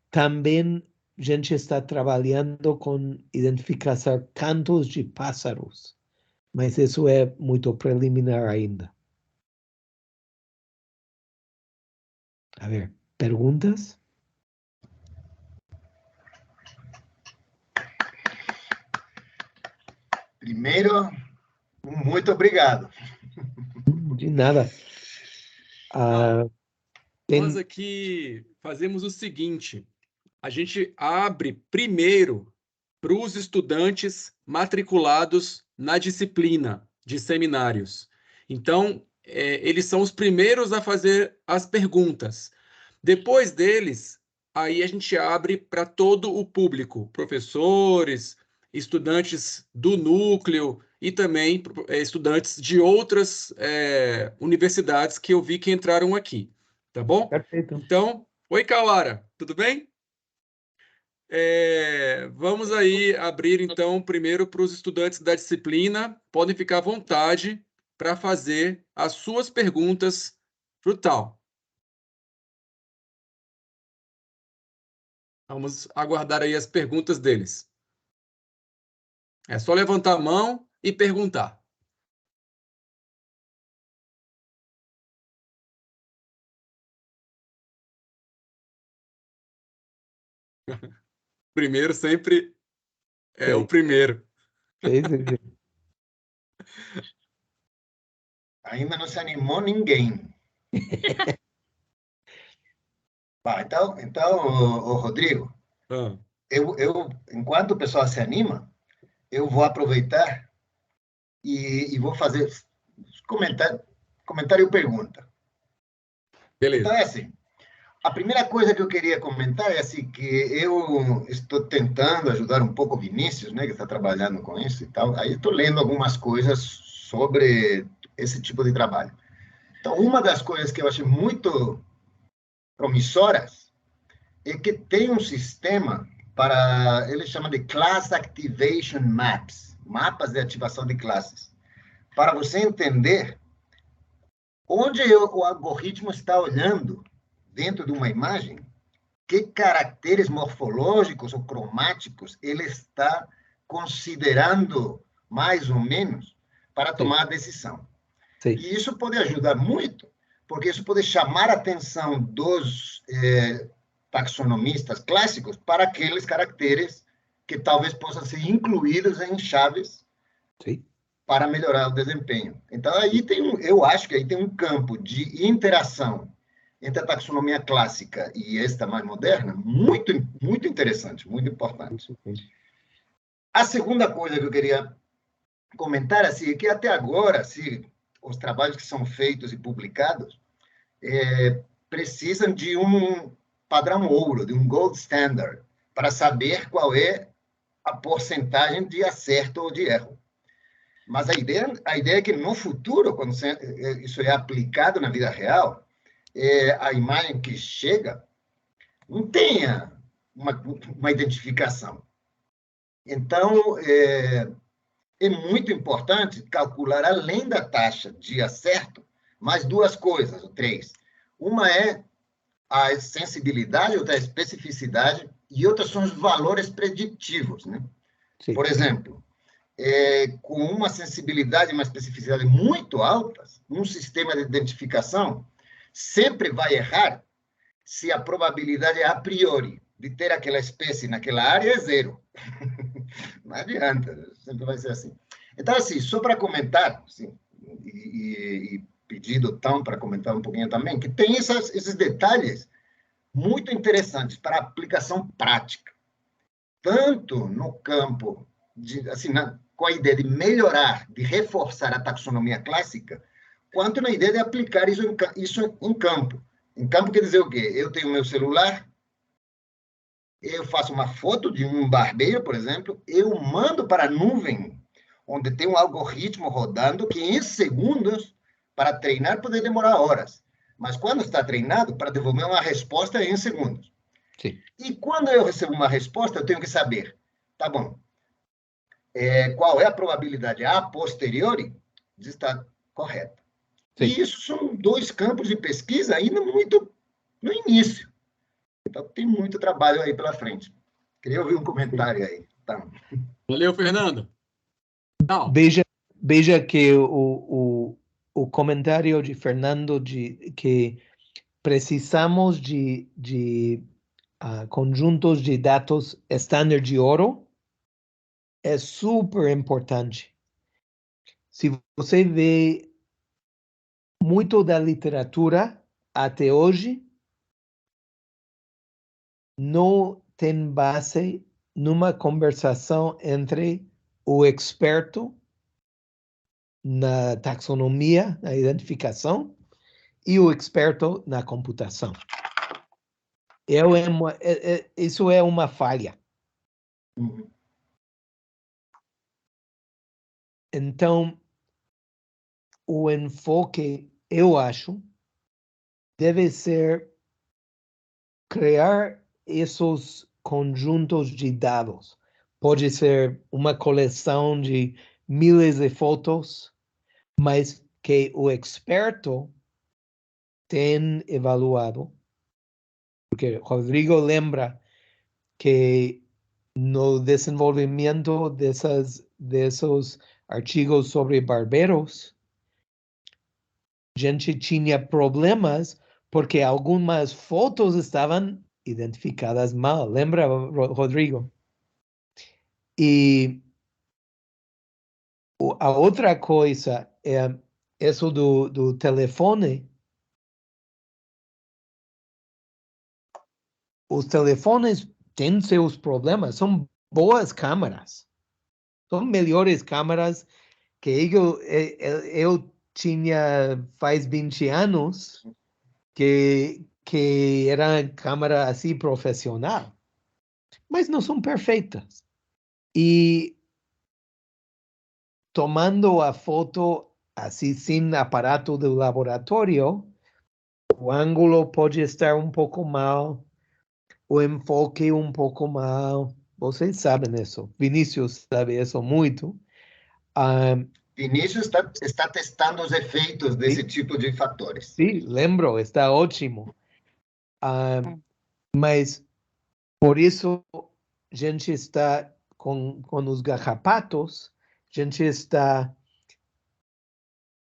Também a gente está trabalhando com identificar cantos de pássaros, mas isso é muito preliminar ainda. A ver, perguntas? Primeiro, muito obrigado. De nada. Nós aqui fazemos o seguinte: a gente abre primeiro para os estudantes matriculados na disciplina de seminários. Então, eles são os primeiros a fazer as perguntas. Depois deles, aí a gente abre para todo o público, professores, estudantes do núcleo e também estudantes de outras universidades que eu vi que entraram aqui, tá bom? Perfeito. Então, oi, Kawara, tudo bem? Vamos aí abrir, então, primeiro para os estudantes da disciplina. Podem ficar à vontade para fazer as suas perguntas para o tal. Vamos aguardar aí as perguntas deles. É só levantar a mão e perguntar. Primeiro sempre é o primeiro. Sim. Ainda não se animou ninguém. Então, Rodrigo, enquanto o pessoal se anima, eu vou aproveitar e vou fazer comentário e pergunta. Beleza. Então, é assim, a primeira coisa que eu queria comentar é assim, que eu estou tentando ajudar um pouco o Vinícius, né, que está trabalhando com isso e tal. Aí estou lendo algumas coisas sobre esse tipo de trabalho. Então, uma das coisas que eu achei muito promissoras é que tem um sistema para, ele chama de Class Activation Maps, mapas de ativação de classes, para você entender onde o algoritmo está olhando dentro de uma imagem que caracteres morfológicos ou cromáticos ele está considerando, mais ou menos, para tomar a decisão. Sim. E isso pode ajudar muito, porque isso pode chamar a atenção dos taxonomistas clássicos para aqueles caracteres que talvez possam ser incluídos em chaves Sim. para melhorar o desempenho. Então, aí eu acho que aí tem um campo de interação entre a taxonomia clássica e esta mais moderna, muito, muito interessante, muito importante. A segunda coisa que eu queria comentar assim, é que até agora, assim, os trabalhos que são feitos e publicados precisam de um padrão ouro, de um gold standard, para saber qual é a porcentagem de acerto ou de erro. Mas a ideia é que no futuro, quando isso é aplicado na vida real, a imagem que chega não tenha uma identificação. Então, é muito importante calcular, além da taxa de acerto, mais duas coisas, ou três. Uma é a sensibilidade, outra é a especificidade, e outras são os valores preditivos, né? Sim. Por exemplo, com uma sensibilidade e uma especificidade muito altas, um sistema de identificação sempre vai errar se a probabilidade a priori de ter aquela espécie naquela área é zero. Não adianta, sempre vai ser assim. Então, assim, só para comentar, assim, e pedir ao Tom para comentar um pouquinho também, que tem esses detalhes muito interessantes para aplicação prática, tanto no campo, assim, com a ideia de melhorar, de reforçar a taxonomia clássica, quanto na ideia de aplicar isso em campo. Em campo quer dizer o quê? Eu tenho meu celular, eu faço uma foto de um barbeiro, por exemplo, eu mando para a nuvem, onde tem um algoritmo rodando que em segundos, para treinar, pode demorar horas. Mas quando está treinado, para devolver uma resposta em segundos. Sim. E quando eu recebo uma resposta, eu tenho que saber, tá bom, qual é a probabilidade a posteriori de estar correta. Sim. E isso são dois campos de pesquisa ainda muito no início. Então, tem muito trabalho aí pela frente. Queria ouvir um comentário aí. Tá. Valeu, Fernando. Não. Veja que o comentário de Fernando de que precisamos de conjuntos de dados estándar de ouro é super importante. Se você vê muito da literatura até hoje, não tem base numa conversação entre o experto na taxonomia, na identificação, e o experto na computação. Isso é uma falha. Uhum. Então, o enfoque, eu acho, deve ser criar esses conjuntos de dados. Pode ser uma coleção de milhares de fotos, mas que o experto tem evaluado. Porque Rodrigo lembra que no desenvolvimento desses artigos sobre barberos, gente tinha problemas porque algumas fotos estavam identificadas mal. Lembra, Rodrigo? E a outra coisa é isso do telefone. Os telefones têm seus problemas, são boas câmeras. São melhores câmeras que eu tinha faz 20 anos, que era câmera assim profissional, mas não são perfeitas. E tomando a foto assim sem aparato do laboratório, o ângulo pode estar um pouco mal, o enfoque um pouco mal. Vocês sabem isso. Vinícius sabe isso muito. Vinícius está testando os efeitos desse tipo de fatores. Sim, lembro, está ótimo. Mas, por isso, a gente está com os garrapatos, a gente está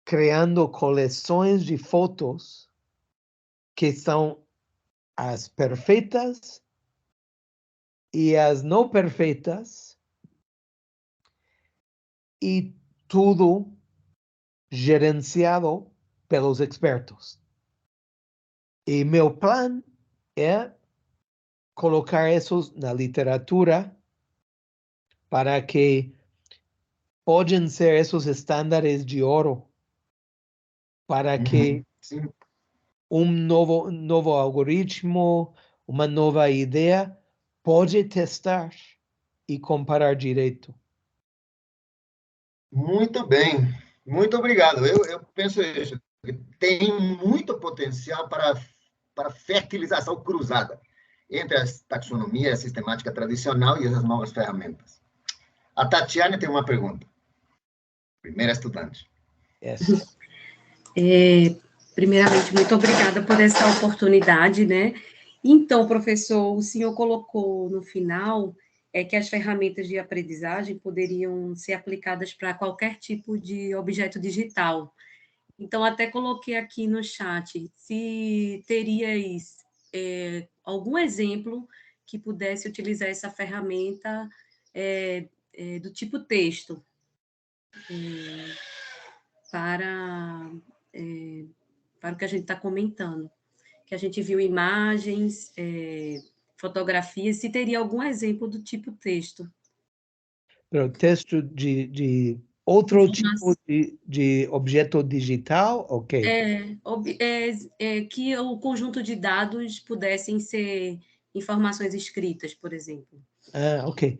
criando coleções de fotos que são as perfeitas e as não perfeitas, e tudo gerenciado pelos expertos. E meu plano é colocar isso na literatura para que possam ser esses estándares de ouro para que Sim. novo algoritmo, uma nova ideia, pode testar e comparar direito. Muito bem, muito obrigado. Eu penso isso, que tem muito potencial para fertilização cruzada entre a taxonomia, a sistemática tradicional e essas novas ferramentas. A Tatiane tem uma pergunta. Primeira estudante. Yes. Primeiramente, muito obrigada por essa oportunidade, né? Então, professor, o senhor colocou no final que as ferramentas de aprendizagem poderiam ser aplicadas para qualquer tipo de objeto digital. Então, até coloquei aqui no chat se teríais algum exemplo que pudesse utilizar essa ferramenta do tipo texto para o que a gente está comentando. Que a gente viu imagens, fotografias, se teria algum exemplo do tipo texto. Pero texto de outro tipo de objeto digital, ok? Que o conjunto de dados pudessem ser informações escritas, por exemplo. Ah, ok.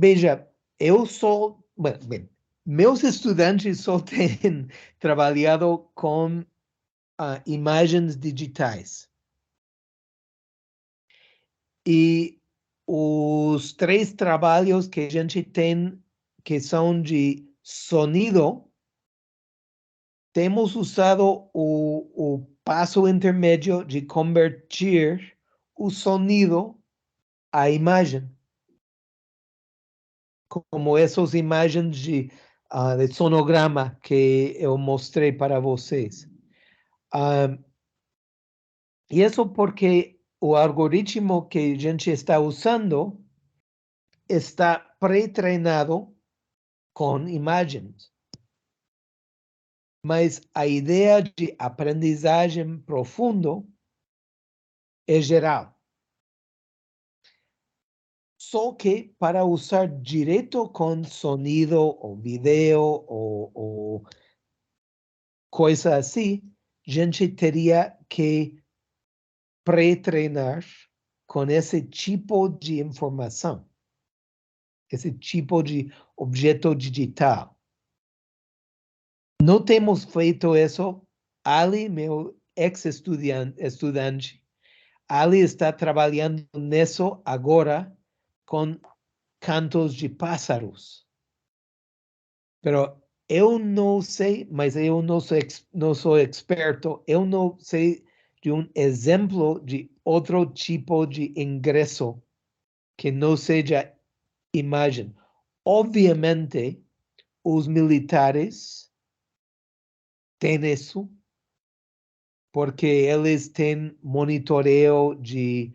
Veja, eu sou... Bem, meus estudantes só têm trabalhado com imagens digitais. E os 3 trabalhos que a gente tem que são de sonido, temos usado o passo intermédio de convertir o sonido à imagem, como essas imagens de sonograma que eu mostrei para vocês. E isso porque o algoritmo que a gente está usando está pré-treinado com imagens. Mas a ideia de aprendizagem profundo é geral. Só que para usar direto com sonido ou vídeo ou coisa assim, a gente teria que pré-treinar com esse tipo de informação, esse tipo de objeto digital. Não temos feito isso. Ali, meu ex-estudante, Ali está trabalhando nisso agora com cantos de pássaros. Pero eu não sei, mas eu não sou experto, eu não sei de um exemplo de outro tipo de ingresso que não seja imagem. Obviamente, os militares têm isso, porque eles têm monitoreio de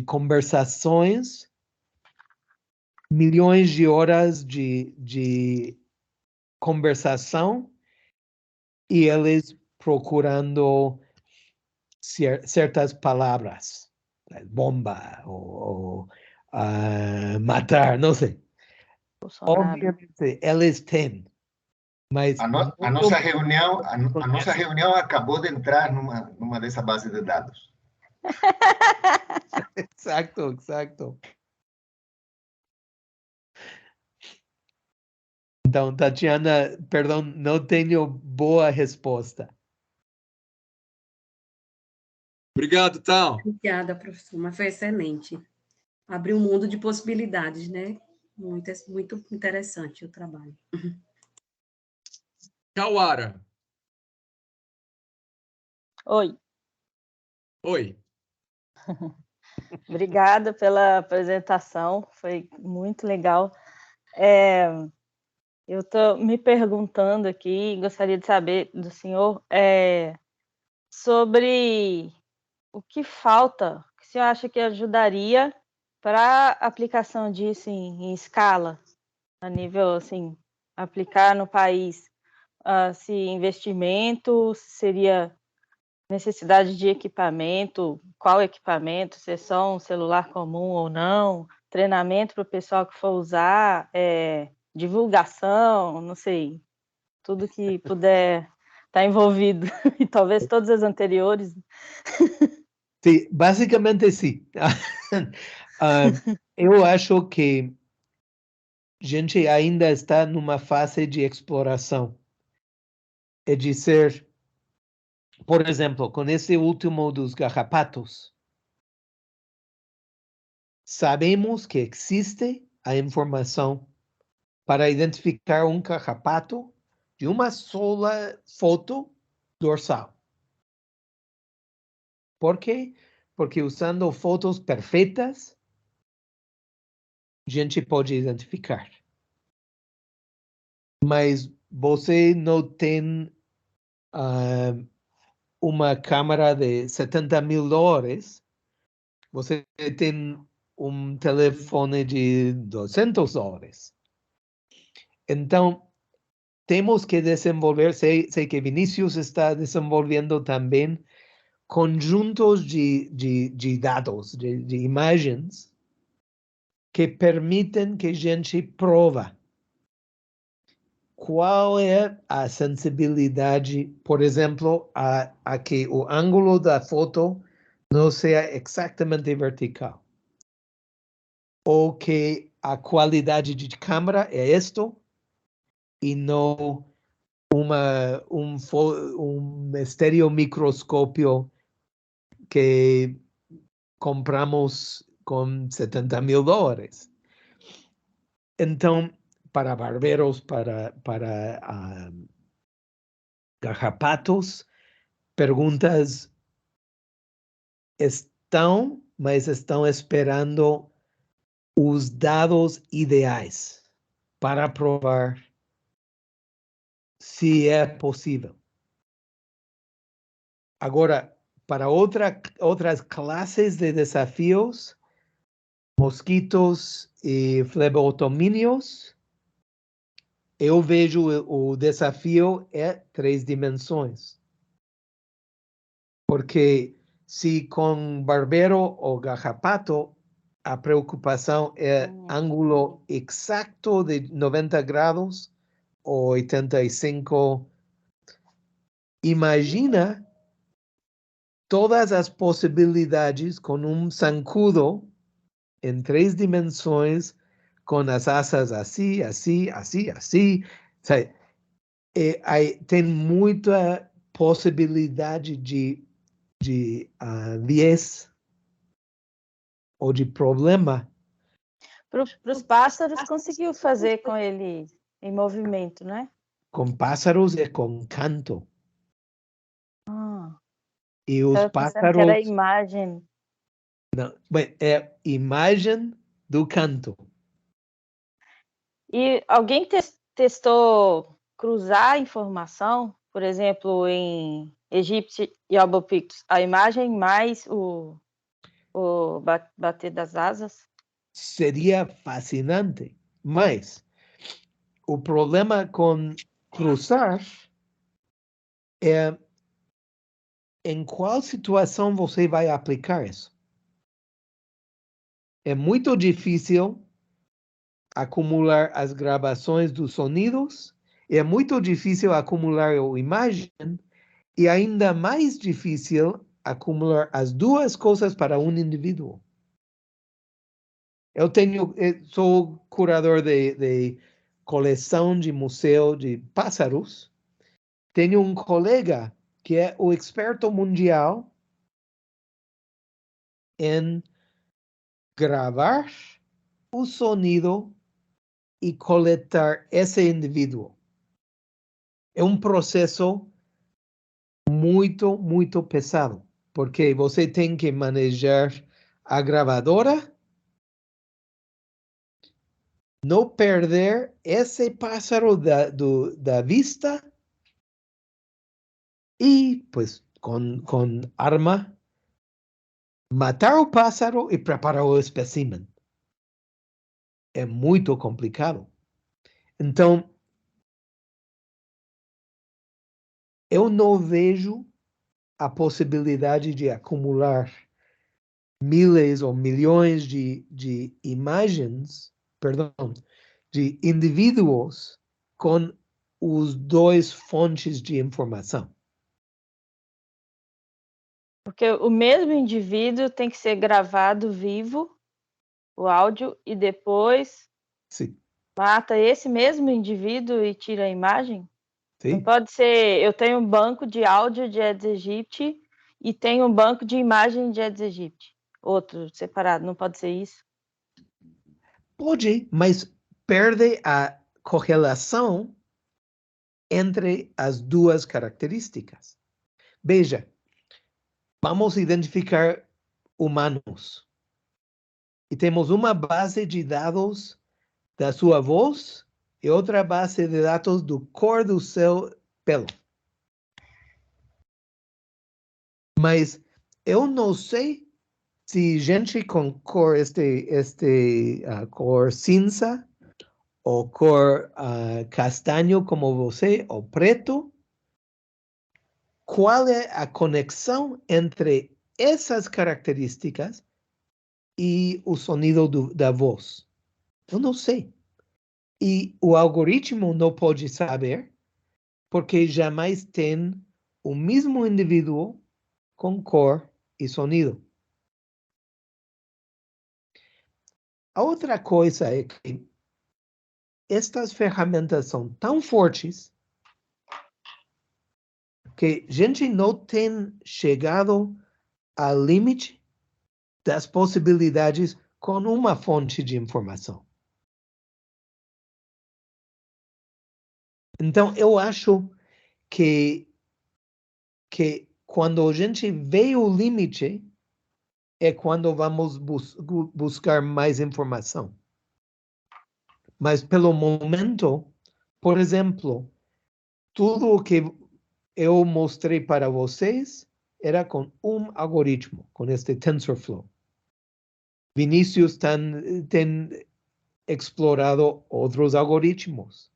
conversações, milhões de horas de conversação, e eles procurando certas palavras, bomba ou matar, não sei. Bolsonaro. Obviamente, eles têm, mas A nossa reunião acabou de entrar numa dessa base de dados. Exacto, exacto. Então, Tatiana, perdão, não tenho boa resposta. Obrigado, Tal. Obrigada, professor, mas foi excelente. Abriu um mundo de possibilidades, né? Muito, muito interessante o trabalho. Kawara. Oi. Oi. Obrigada pela apresentação, foi muito legal. Eu estou me perguntando aqui, gostaria de saber do senhor sobre o que falta, o que o senhor acha que ajudaria para a aplicação disso em escala, a nível, assim, aplicar no país, se investimento, se seria necessidade de equipamento, qual equipamento, se é só um celular comum ou não, treinamento para o pessoal que for usar, divulgação, não sei, tudo que puder estar envolvido, e talvez todas as anteriores. Sí, básicamente sí. Eu acho que a gente ainda está numa fase de exploração. É dizer, por exemplo, com esse último dos garrapatos, sabemos que existe a informação para identificar um garrapato de uma sola foto dorsal. Por quê? Porque usando fotos perfeitas, a gente pode identificar. Mas você não tem uma câmera de $70,000, você tem um telefone de $200. Então, temos que desenvolver, sei que Vinícius está desenvolvendo também conjuntos de dados, de imagens, que permitem que a gente prova qual é a sensibilidade, por exemplo, a que o ângulo da foto não seja exatamente vertical, ou que a qualidade de câmera é isto e não um estereomicroscópio que compramos com $70,000. Então, para barberos, para garrapatos, perguntas mas estão esperando os dados ideais para provar se é possível. Agora, para outras classes de desafios, mosquitos e flebotomíneos, eu vejo o desafio é 3 dimensões. Porque se com barbero ou garrapato, a preocupação é ângulo exato de 90 graus ou 85. Imagina todas as possibilidades com um zancudo em 3 dimensões, com as asas assim. Tem muita possibilidade de viés ou de problema. Para os pássaros, conseguiu fazer com ele em movimento, né? Com pássaros e com canto. E os Estava pensando que era a imagem. Não, é imagem do canto. E alguém testou cruzar a informação, por exemplo, em Egypte e Albopictus, a imagem mais o bater das asas? Seria fascinante, mas o problema com cruzar é em qual situação você vai aplicar isso. É muito difícil acumular as gravações dos sonidos, é muito difícil acumular a imagem e ainda mais difícil acumular as duas coisas para um indivíduo. Eu sou curador de coleção de museu de pássaros. Tenho um colega que é o experto mundial em gravar o sonido e coletar esse indivíduo. É um processo muito, muito pesado, porque você tem que manejar a gravadora, não perder esse pássaro da vista e, pues, com arma, matar o pássaro e preparar o espécimen. É muito complicado. Então, eu não vejo a possibilidade de acumular miles ou milhões de imagens, perdão, de indivíduos com os dois fontes de informação. Porque o mesmo indivíduo tem que ser gravado vivo, o áudio, e depois Sim. mata esse mesmo indivíduo e tira a imagem? Sim. Não pode ser, eu tenho um banco de áudio de Aedes aegypti e tenho um banco de imagem de Aedes aegypti. Outro separado, não pode ser isso? Pode, mas perde a correlação entre as duas características. Veja, vamos identificar humanos. E temos uma base de dados da sua voz e outra base de dados do cor do seu pelo. Mas eu não sei se gente com cor cor cinza ou cor castanho como você ou preto, qual é a conexão entre essas características e o sonido da voz? Eu não sei. E o algoritmo não pode saber, porque jamais tem o mesmo indivíduo com cor e sonido. A outra coisa é que estas ferramentas são tão fortes que a gente não tem chegado ao limite das possibilidades com uma fonte de informação. Então, eu acho que quando a gente vê o limite, é quando vamos buscar mais informação. Mas, pelo momento, por exemplo, tudo o que eu mostrei para vocês era com um algoritmo, com este TensorFlow. Vinícius tem explorado outros algoritmos.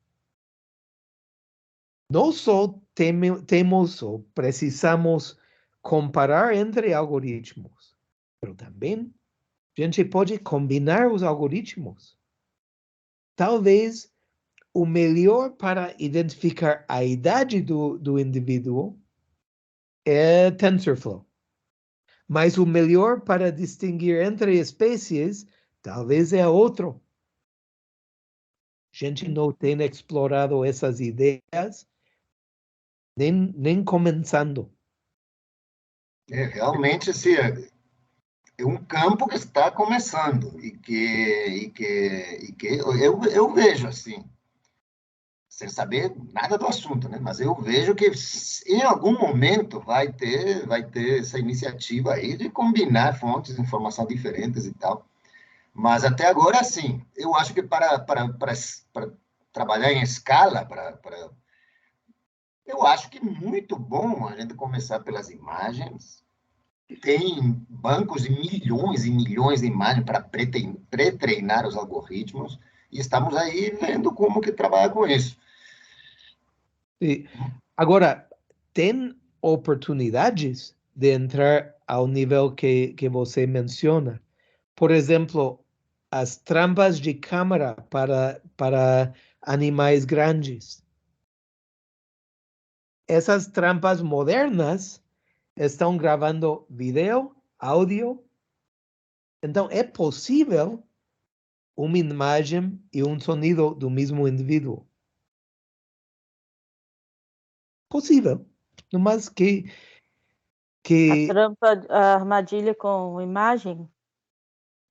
Não só temos ou precisamos comparar entre algoritmos, mas também a gente pode combinar os algoritmos. Talvez o melhor para identificar a idade do indivíduo é TensorFlow. Mas o melhor para distinguir entre espécies talvez é outro. A gente não tem explorado essas ideias nem começando. Realmente, assim, é um campo que está começando e que eu vejo assim, sem saber nada do assunto, né? Mas eu vejo que em algum momento vai ter essa iniciativa aí de combinar fontes de informação diferentes e tal. Mas até agora, sim, eu acho que para trabalhar em escala, eu acho que é muito bom a gente começar pelas imagens. Tem bancos de milhões e milhões de imagens para pré-treinar os algoritmos e estamos aí vendo como que trabalha com isso. E agora, tem oportunidades de entrar ao nível que você menciona. Por exemplo, as trampas de câmera para animais grandes. Essas trampas modernas estão gravando vídeo, áudio. Então, é possível uma imagem e um sonido do mesmo indivíduo. Possível. Mas A trampa, a armadilha com imagem?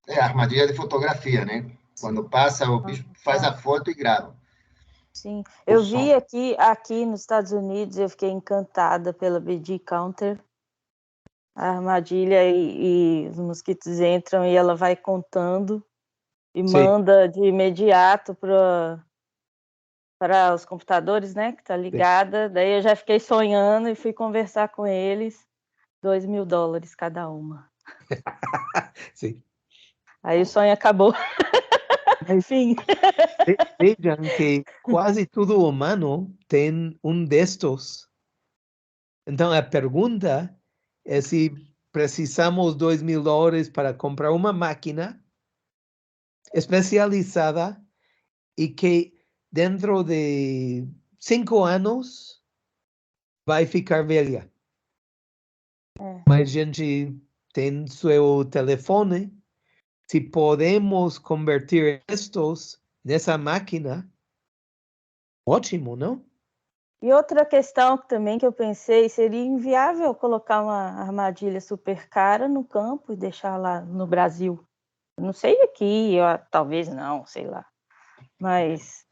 É a armadilha de fotografia, né? Quando passa, o bicho faz a foto e grava. Sim, eu vi aqui nos Estados Unidos, eu fiquei encantada pela BD Counter. a armadilha e os mosquitos entram e ela vai contando e Sim. manda de imediato para os computadores, né, que está ligada. Daí eu já fiquei sonhando e fui conversar com eles, $2.000 cada uma. Sim. Aí o sonho acabou. Mas Fim. vejam que quase todo humano tem um destes. Então, a pergunta é se precisamos $2.000 para comprar uma máquina especializada e que dentro de 5 anos vai ficar velha. Mas a gente tem seu telefone. Se podemos convertir estes nessa máquina, ótimo, não? E outra questão também que eu pensei, seria inviável colocar uma armadilha super cara no campo e deixar lá no Brasil. Não sei aqui, talvez não, sei lá. Mas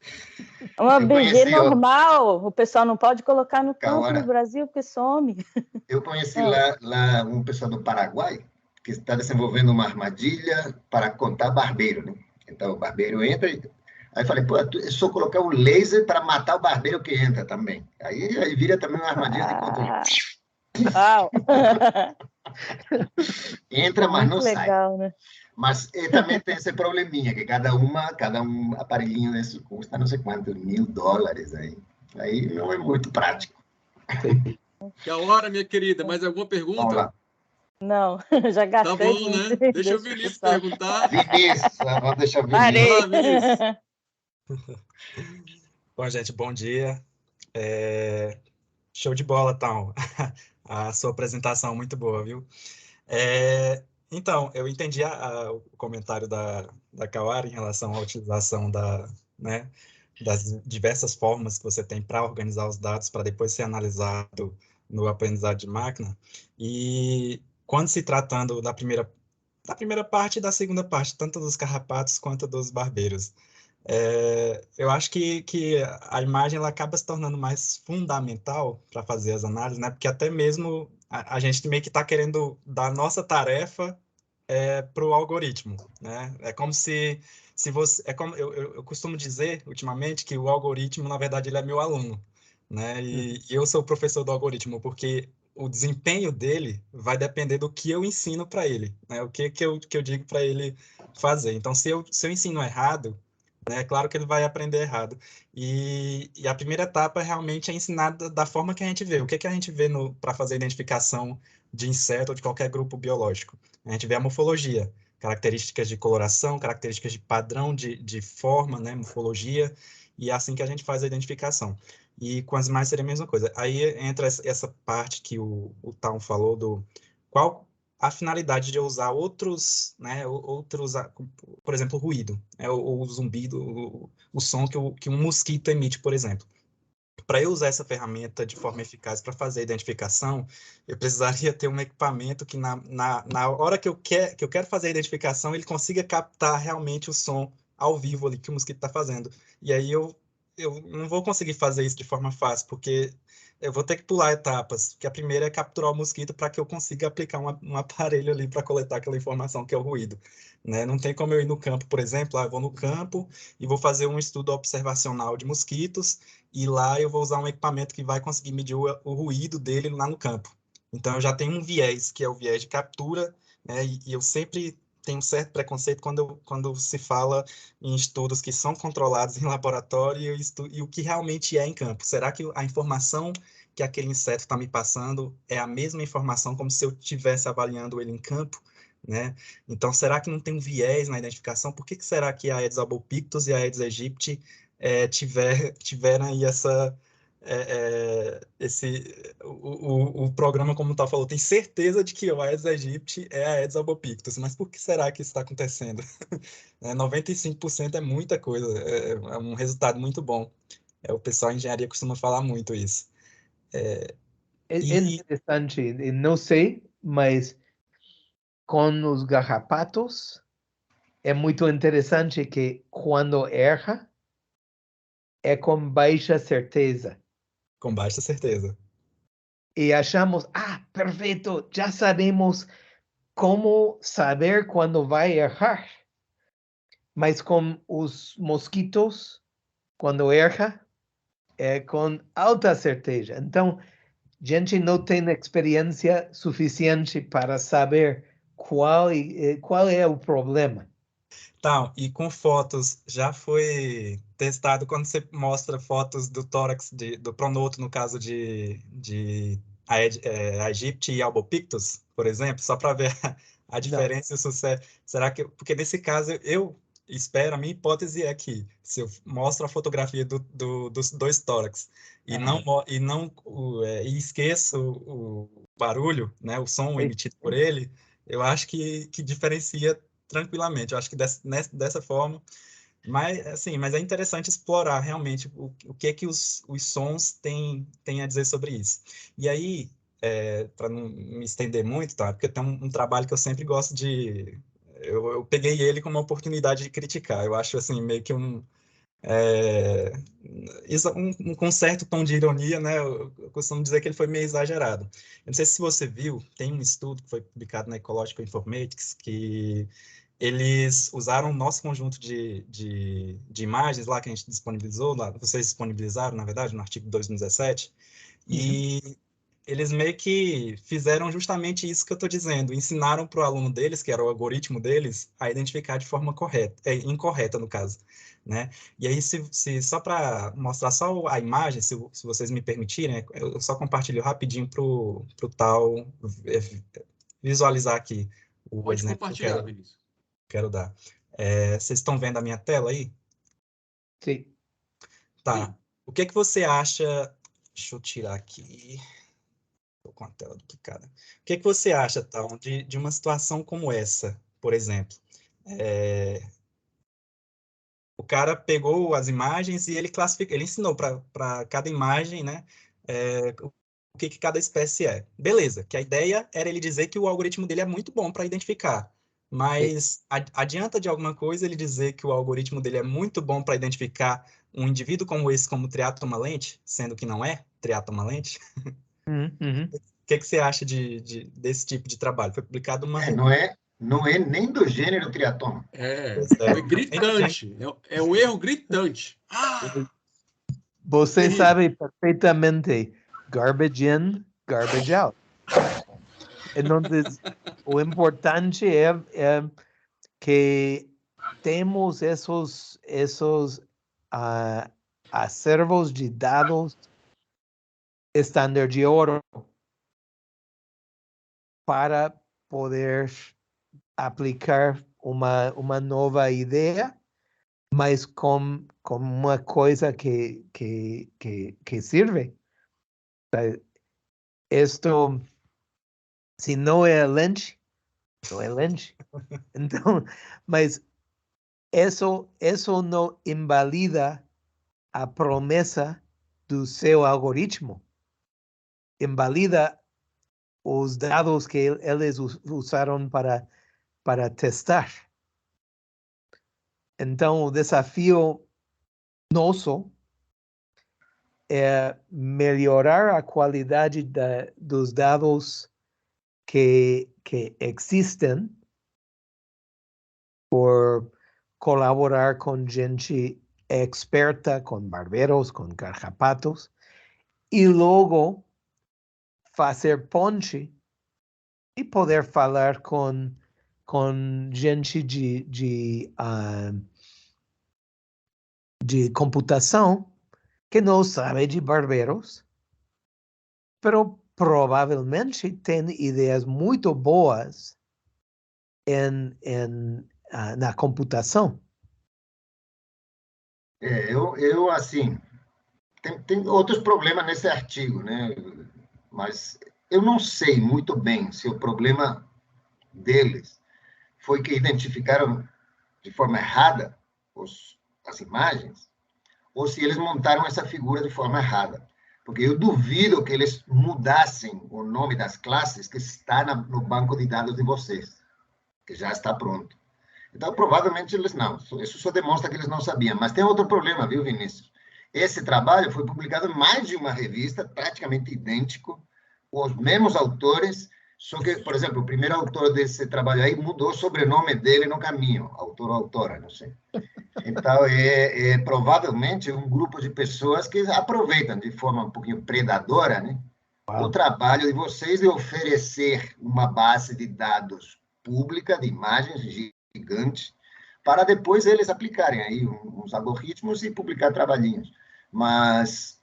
uma Eu BG conheci, ó, normal, o pessoal não pode colocar no campo no Kawara, Brasil porque some. eu conheci Ah, lá um pessoal do Paraguai que está desenvolvendo uma armadilha para contar barbeiro, né? Então, o barbeiro entra e... Aí falei, pô, é só colocar um laser para matar o barbeiro que entra também. Aí vira também uma armadilha de controle. uau! Entra, É mas não muito sai. legal, né? Mas também tem esse probleminha, que cada um aparelhinho desse custa não sei quantos $1.000 aí. Aí não é muito prático. Sim. Que a hora, minha querida, mais alguma Vamos pergunta? lá. Não, já Tá gastei bom, muito. né? Deixa o Deixa o Vinícius pessoal. perguntar. Vinícius, vamos deixar o Vai Vinícius. lá, Parei. Vinícius. Bom, gente, bom dia. Show de bola, Tom. A sua apresentação muito boa, viu? Então, eu entendi o comentário da Kawara em relação à utilização né, das diversas formas que você tem para organizar os dados para depois ser analisado no aprendizado de máquina. E quando se tratando da primeira parte e da segunda parte, tanto dos carrapatos quanto dos barbeiros, eu acho que a imagem ela acaba se tornando mais fundamental para fazer as análises, né? Porque até mesmo a gente meio que está querendo dar a nossa tarefa para o algoritmo, né? É como se você, é como eu costumo dizer ultimamente que o algoritmo na verdade ele é meu aluno, né? E eu sou o professor do algoritmo porque o desempenho dele vai depender do que eu ensino para ele, né? O que eu digo para ele fazer. Então, se eu ensino errado, né, é claro que ele vai aprender errado. E a primeira etapa realmente é ensinar da forma que a gente vê. O que a gente vê para fazer a identificação de inseto ou de qualquer grupo biológico? A gente vê a morfologia, características de coloração, características de padrão de forma, né, morfologia, e é assim que a gente faz a identificação. E com as imagens seria a mesma coisa. Aí entra essa parte que o Tom falou do qual a finalidade de eu usar outros, né, por exemplo, o ruído, né, o zumbido, o som que um mosquito emite, por exemplo. Para eu usar essa ferramenta de forma eficaz para fazer a identificação, eu precisaria ter um equipamento que na hora que eu quero fazer a identificação, ele consiga captar realmente o som ao vivo ali que o mosquito está fazendo. E aí eu não vou conseguir fazer isso de forma fácil, porque eu vou ter que pular etapas, que a primeira é capturar o mosquito para que eu consiga aplicar um aparelho ali para coletar aquela informação que é o ruído, né? Não tem como eu ir no campo, por exemplo, eu vou no campo e vou fazer um estudo observacional de mosquitos, e lá eu vou usar um equipamento que vai conseguir medir o ruído dele lá no campo. Então, eu já tenho um viés, que é o viés de captura, né? E eu sempre tenho um certo preconceito quando se fala em estudos que são controlados em laboratório e o que realmente é em campo. Será que a informação que aquele inseto está me passando é a mesma informação como se eu estivesse avaliando ele em campo, né? Então, será que não tem um viés na identificação? Por que será que a Aedes albopictus e a Aedes aegypti tiveram aí o programa, como o Tal falou, tem certeza de que o Aedes aegypti é a Aedes albopictus, mas por que será que isso está acontecendo? 95% é muita coisa, é um resultado muito bom. O pessoal em engenharia costuma falar muito isso. É E interessante, e não sei, mas com os garrapatos é muito interessante que quando erra é com baixa certeza. com baixa certeza. e achamos, perfeito, já sabemos como saber quando vai errar. Mas com os mosquitos, quando erra, é com alta certeza. Então, a gente não tem experiência suficiente para saber qual é o problema. Tá, e com fotos, já foi testado quando você mostra fotos do tórax do pronoto, no caso de Aegypti e Albopictus, por exemplo, só para ver a diferença e o sucesso. Será que... Porque nesse caso, eu espero, a minha hipótese é que se eu mostro a fotografia dos dois tórax e e esqueço o barulho, né, o som emitido por ele, eu acho que diferencia tranquilamente. Eu acho que dessa forma, mas é interessante explorar realmente o que é que os sons têm a dizer sobre isso. E aí, para não me estender muito, tá? Porque tem um trabalho que eu sempre gosto de... Eu peguei ele como uma oportunidade de criticar. Eu acho, assim, meio que com um certo tom de ironia, né? Eu costumo dizer que ele foi meio exagerado. Eu não sei se você viu, tem um estudo que foi publicado na Ecological Informatics que eles usaram o nosso conjunto de imagens lá que a gente disponibilizou, lá, vocês disponibilizaram, na verdade, no artigo 2017, e eles meio que fizeram justamente isso que eu estou dizendo, ensinaram para o aluno deles, que era o algoritmo deles, a identificar de forma incorreta, no caso, né? E aí, só para mostrar só a imagem, se vocês me permitirem, eu só compartilho rapidinho para o tal visualizar aqui o Pode exemplo que compartilhar, Vinícius. quero dar. Vocês estão vendo a minha tela aí? Sim. Tá. Sim. O que é que você acha... Deixa eu tirar aqui. Estou com a tela duplicada. O que é que você acha, Tal, de uma situação como essa, por exemplo? O cara pegou as imagens e ele ensinou para cada imagem, né, o que cada espécie é. Beleza, que a ideia era ele dizer que o algoritmo dele é muito bom para identificar. Mas adianta de alguma coisa ele dizer que o algoritmo dele é muito bom para identificar um indivíduo como esse, como triatomalente, sendo que não é triatomalente? O que você acha desse tipo de trabalho? Foi publicado uma revista. Não é nem do gênero triatlon. Foi gritante. É um erro gritante. Você terrível. sabe perfeitamente, garbage in, garbage out. Então, o importante é que temos esos acervos de dados estándar de ouro para poder aplicar uma nova ideia, mas com uma coisa que sirve. Esto, se não é Lynch, não é Lynch. Então, mas eso não invalida a promessa do seu algoritmo. Invalida os dados que eles usaram para testar. Então, o desafio nosso é melhorar a qualidade dos dados que existem por colaborar com gente experta, com barbeiros, com carrapatos, e logo fazer ponte e poder falar com gente de computação que não sabe de barbeiros, pero provavelmente tem ideias muito boas na computação. Eu assim, tem outros problemas nesse artigo, né? Mas eu não sei muito bem se o problema deles foi que identificaram de forma errada as imagens, ou se eles montaram essa figura de forma errada. Porque eu duvido que eles mudassem o nome das classes que está no banco de dados de vocês, que já está pronto. Então, provavelmente eles não. Isso só demonstra que eles não sabiam. Mas tem outro problema, viu, Vinícius? Esse trabalho foi publicado em mais de uma revista, praticamente idêntico, os mesmos autores, só que, por exemplo, o primeiro autor desse trabalho aí mudou o sobrenome dele no caminho, autor ou autora, não sei. Então, provavelmente um grupo de pessoas que aproveitam de forma um pouquinho predadora, né, o trabalho de vocês de oferecer uma base de dados pública, de imagens gigantes, para depois eles aplicarem aí uns algoritmos e publicar trabalhinhos. Mas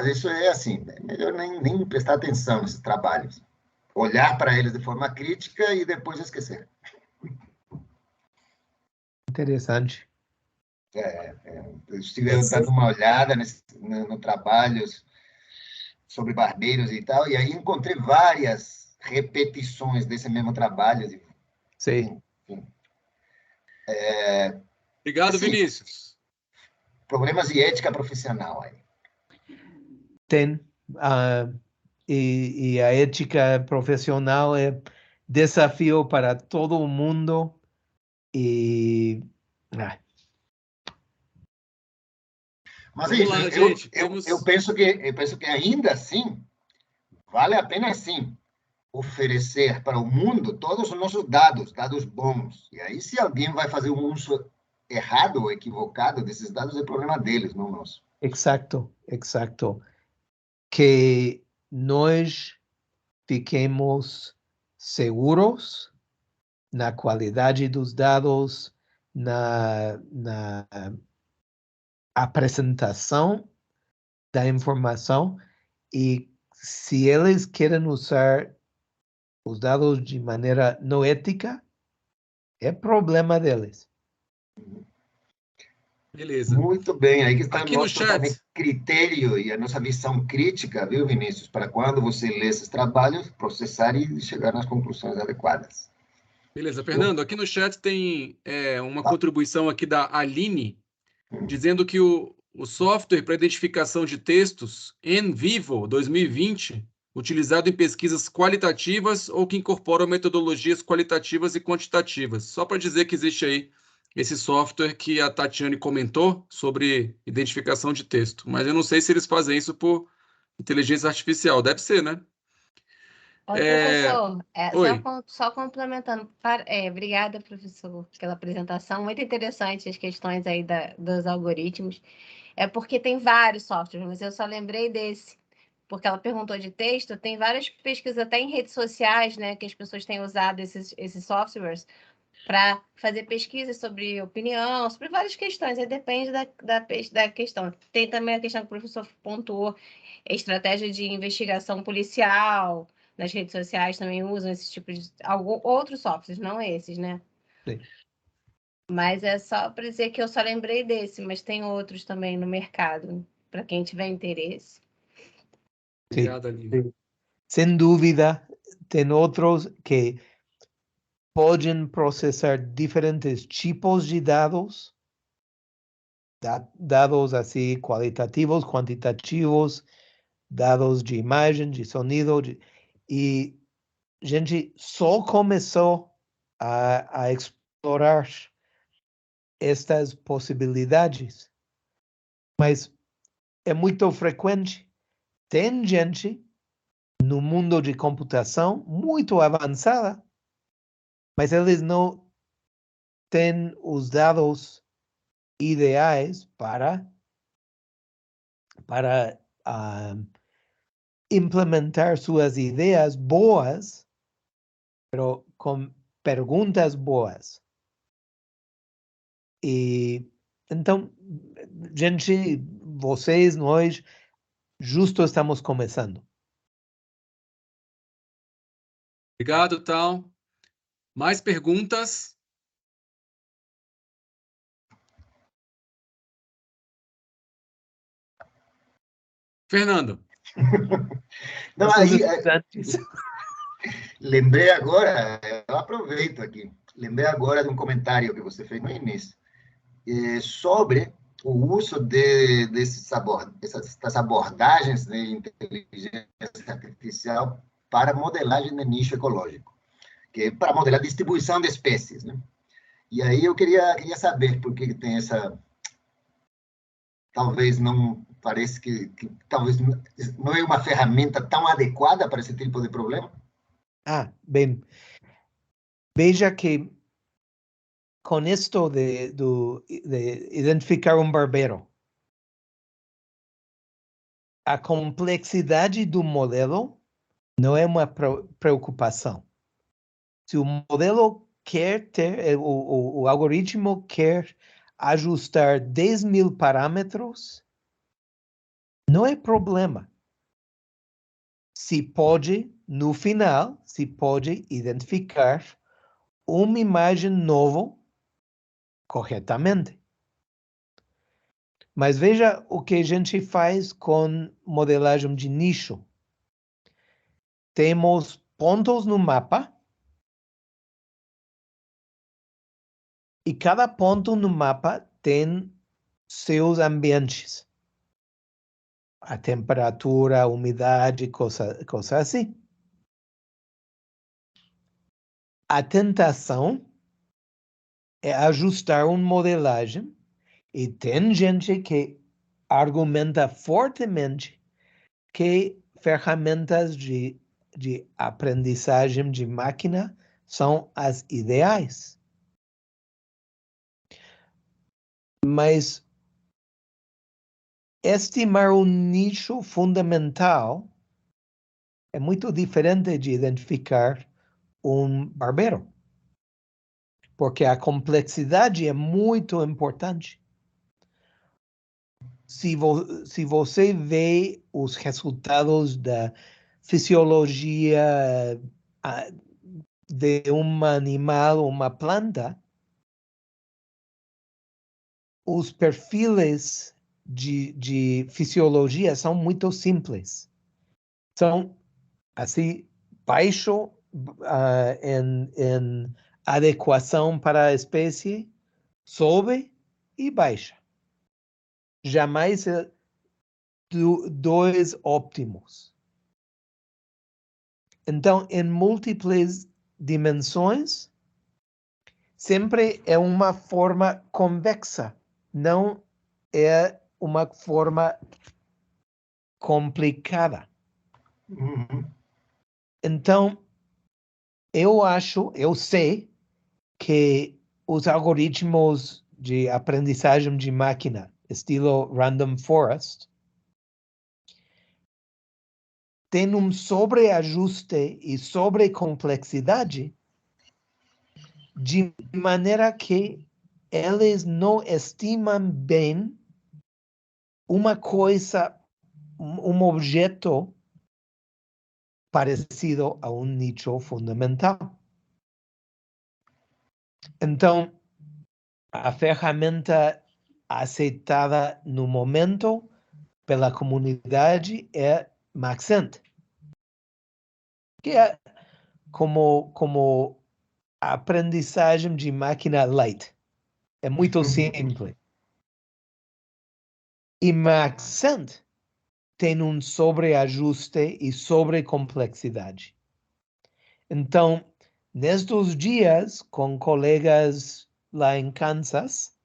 isso é assim, é melhor nem prestar atenção nesses trabalhos. Olhar para eles de forma crítica e depois esquecer. Interessante. Eu estive dando uma olhada no trabalhos sobre barbeiros e tal, e aí encontrei várias repetições desse mesmo trabalho. Sim. Enfim, Obrigado, assim, Vinícius. problemas de ética profissional aí. Tem. E a ética profissional é desafio para todo mundo. E Mas Vamos lá, isso, gente. eu penso que ainda assim vale a pena sim oferecer para o mundo todos os nossos dados bons. E aí, se alguém vai fazer um uso errado ou equivocado desses dados, é problema deles, não nosso. Exato. Que nós fiquemos seguros na qualidade dos dados, na apresentação da informação, e se eles querem usar os dados de maneira não ética, é problema deles. Beleza. Muito bem, aí que está Aqui o no nosso chat, critério e a nossa visão crítica, viu, Vinícius? Para quando você lê esses trabalhos, processar e chegar nas conclusões adequadas. beleza. Fernando, aqui no chat tem uma Tá. contribuição aqui da Aline, dizendo que o software para identificação de textos NVivo 2020, utilizado em pesquisas qualitativas ou que incorporam metodologias qualitativas e quantitativas. Só para dizer que existe aí esse software que a Tatiane comentou sobre identificação de texto. Mas eu não sei se eles fazem isso por inteligência artificial. Deve ser, né? Oi, professor. Oi. Só complementando. Obrigada, professor, pela apresentação. Muito interessante as questões aí dos algoritmos. É porque tem vários softwares, mas eu só lembrei desse. Porque ela perguntou de texto, tem várias pesquisas até em redes sociais, né, que as pessoas têm usado esses softwares para fazer pesquisas sobre opinião, sobre várias questões, aí depende da questão. Tem também a questão que o professor pontuou, estratégia de investigação policial, nas redes sociais também usam esse tipo de... outros softwares, não esses, né? Sim. Mas é só para dizer que eu só lembrei desse, mas tem outros também no mercado, para quem tiver interesse. Obrigado, Aline. Sem dúvida, tem outros que podem processar diferentes tipos de dados, dados assim qualitativos, quantitativos, dados de imagem, de sonido, e a gente só começou a explorar estas possibilidades, mas é muito frequente. Tem gente no mundo de computação muito avançada, mas eles não têm os dados ideais para implementar suas ideias boas, pero com perguntas boas. E então, gente, vocês, nós, justo estamos começando. Obrigado, Tal. Mais perguntas? Fernando. Não, aí, lembrei agora, eu aproveito aqui, lembrei agora de um comentário que você fez no início, sobre o uso dessas abordagens de inteligência artificial para modelagem de nicho ecológico, que é para modelar a distribuição de espécies, né? E aí eu queria saber por que tem essa, talvez não parece que talvez não é uma ferramenta tão adequada para esse tipo de problema? Bem, veja que com isto de identificar um barbeiro, a complexidade do modelo não é uma preocupação. Se o modelo quer ter, o algoritmo quer ajustar 10.000 parâmetros, não é problema. Se pode, no final, se pode identificar uma imagem nova corretamente. Mas veja o que a gente faz com modelagem de nicho. Temos pontos no mapa e cada ponto no mapa tem seus ambientes. A temperatura, a umidade, coisa assim. A tentação é ajustar uma modelagem e tem gente que argumenta fortemente que ferramentas de aprendizagem de máquina são as ideais. Mas estimar um nicho fundamental é muito diferente de identificar um barbeiro, porque a complexidade é muito importante. Se você vê os resultados da fisiologia de um animal, uma planta, os perfis de fisiologia são muito simples. São, assim, baixo em adequação para a espécie, sobe e baixa. Jamais dois óptimos. Então, em múltiplas dimensões, sempre é uma forma convexa, não é uma forma complicada. Uhum. Então, eu sei que os algoritmos de aprendizagem de máquina, estilo Random Forest, têm um sobreajuste e sobrecomplexidade de maneira que eles não estimam bem uma coisa, um objeto parecido a um nicho fundamental. Então, a ferramenta aceitada no momento pela comunidade é Maxent, que é como aprendizagem de máquina light. É muito simples. E Maxent tem um sobreajuste e sobrecomplexidade. Então, nestes dias, com colegas lá em Kansas,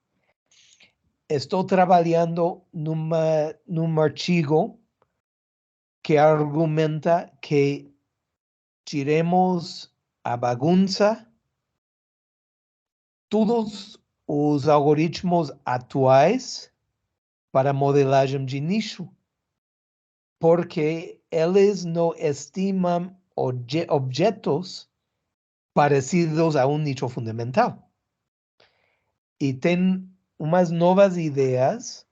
estou trabalhando num artigo que argumenta que tiremos a bagunça, todos os algoritmos atuais para modelagem de nicho, porque eles não estimam objetos parecidos a um nicho fundamental. E tem umas novas ideias,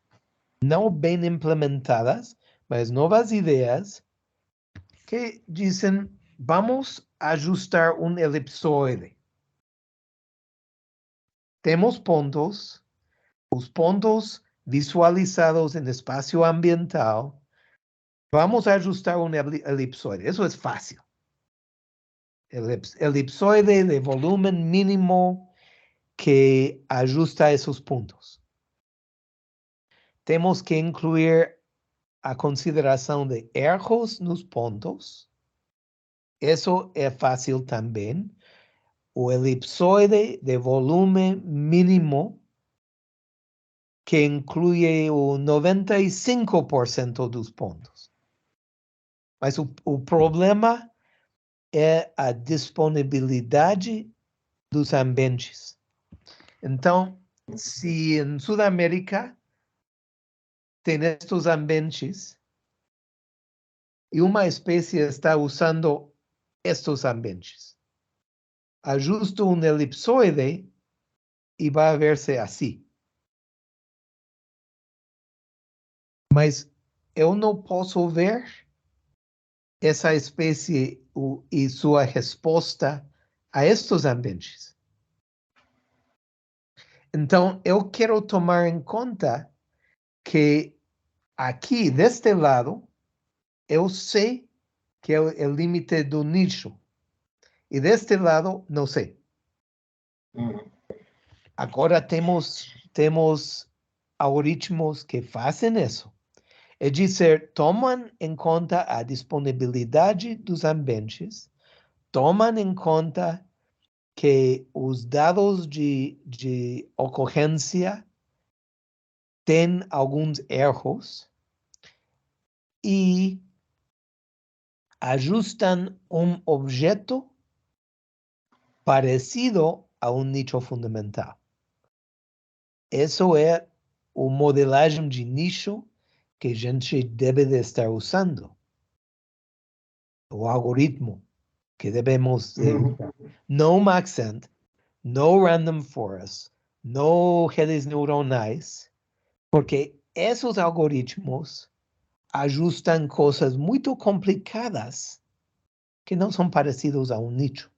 não bem implementadas, mas novas ideias que dizem, vamos ajustar um elipsoide. Temos pontos, os pontos visualizados em espaço ambiental, vamos ajustar um elipsoide. Isso é fácil. Elipsoide de volume mínimo que ajusta esses pontos. Temos que incluir a consideração de erros nos pontos. Isso é fácil também. O elipsoide de volume mínimo que inclui o 95% dos pontos. Mas o problema é a disponibilidade dos ambientes. Então, se em Sudamérica tem estes ambientes e uma espécie está usando estes ambientes, ajusto um elipsoide e vai verse assim. Mas eu não posso ver essa espécie e sua resposta a estes ambientes. Então, eu quero tomar em conta que aqui, deste lado, eu sei que é o limite do nicho. E deste lado, não sei. Agora temos algoritmos que fazem isso. É dizer, tomam em conta a disponibilidade dos ambientes, tomam em conta que os dados de ocorrência têm alguns erros e ajustam um objeto parecido a um nicho fundamental. Isso é o modelagem de nicho que a gente deve de estar usando. O algoritmo que devemos usar. No Maxent, no Random Forest, no redes neuronais, porque esses algoritmos ajustam coisas muito complicadas que não são parecidos a um nicho.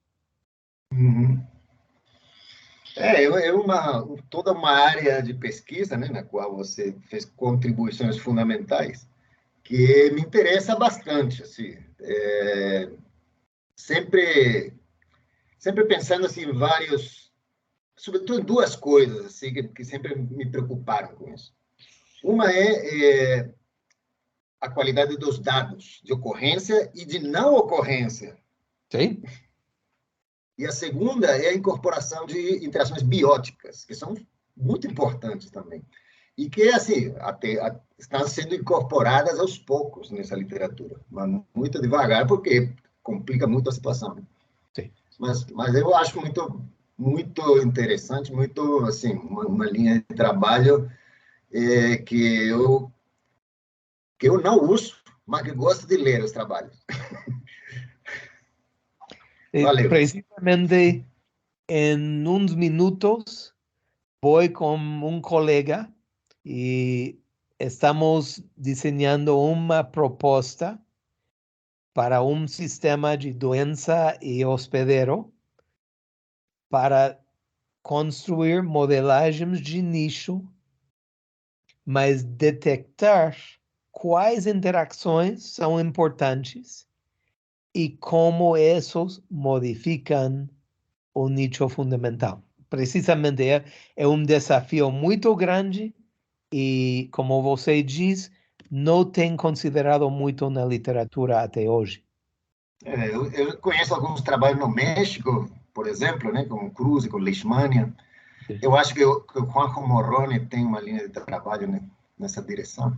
Toda uma área de pesquisa, né, na qual você fez contribuições fundamentais, que me interessa bastante, assim, sempre pensando assim, em sobretudo em duas coisas assim, que sempre me preocuparam com isso. Uma é a qualidade dos dados de ocorrência e de não ocorrência. Sim. E a segunda é a incorporação de interações bióticas, que são muito importantes também. E que, assim, estão sendo incorporadas aos poucos nessa literatura, mas muito devagar, porque complica muito a situação. Né? Sim. Mas eu acho muito interessante, muito, assim, uma linha de trabalho que eu não uso, mas que gosto de ler os trabalhos. Valeu. Precisamente em uns minutos vou com um colega e estamos desenhando uma proposta para um sistema de doença e hospedeiro para construir modelagens de nicho, mas detectar quais interações são importantes e como esses modificam o nicho fundamental. Precisamente é um desafio muito grande e, como você diz, não tem considerado muito na literatura até hoje. Eu conheço alguns trabalhos no México, por exemplo, né, com Cruz e com Leishmania. Sim. Eu acho que o Juanjo Morrone tem uma linha de trabalho, né, nessa direção.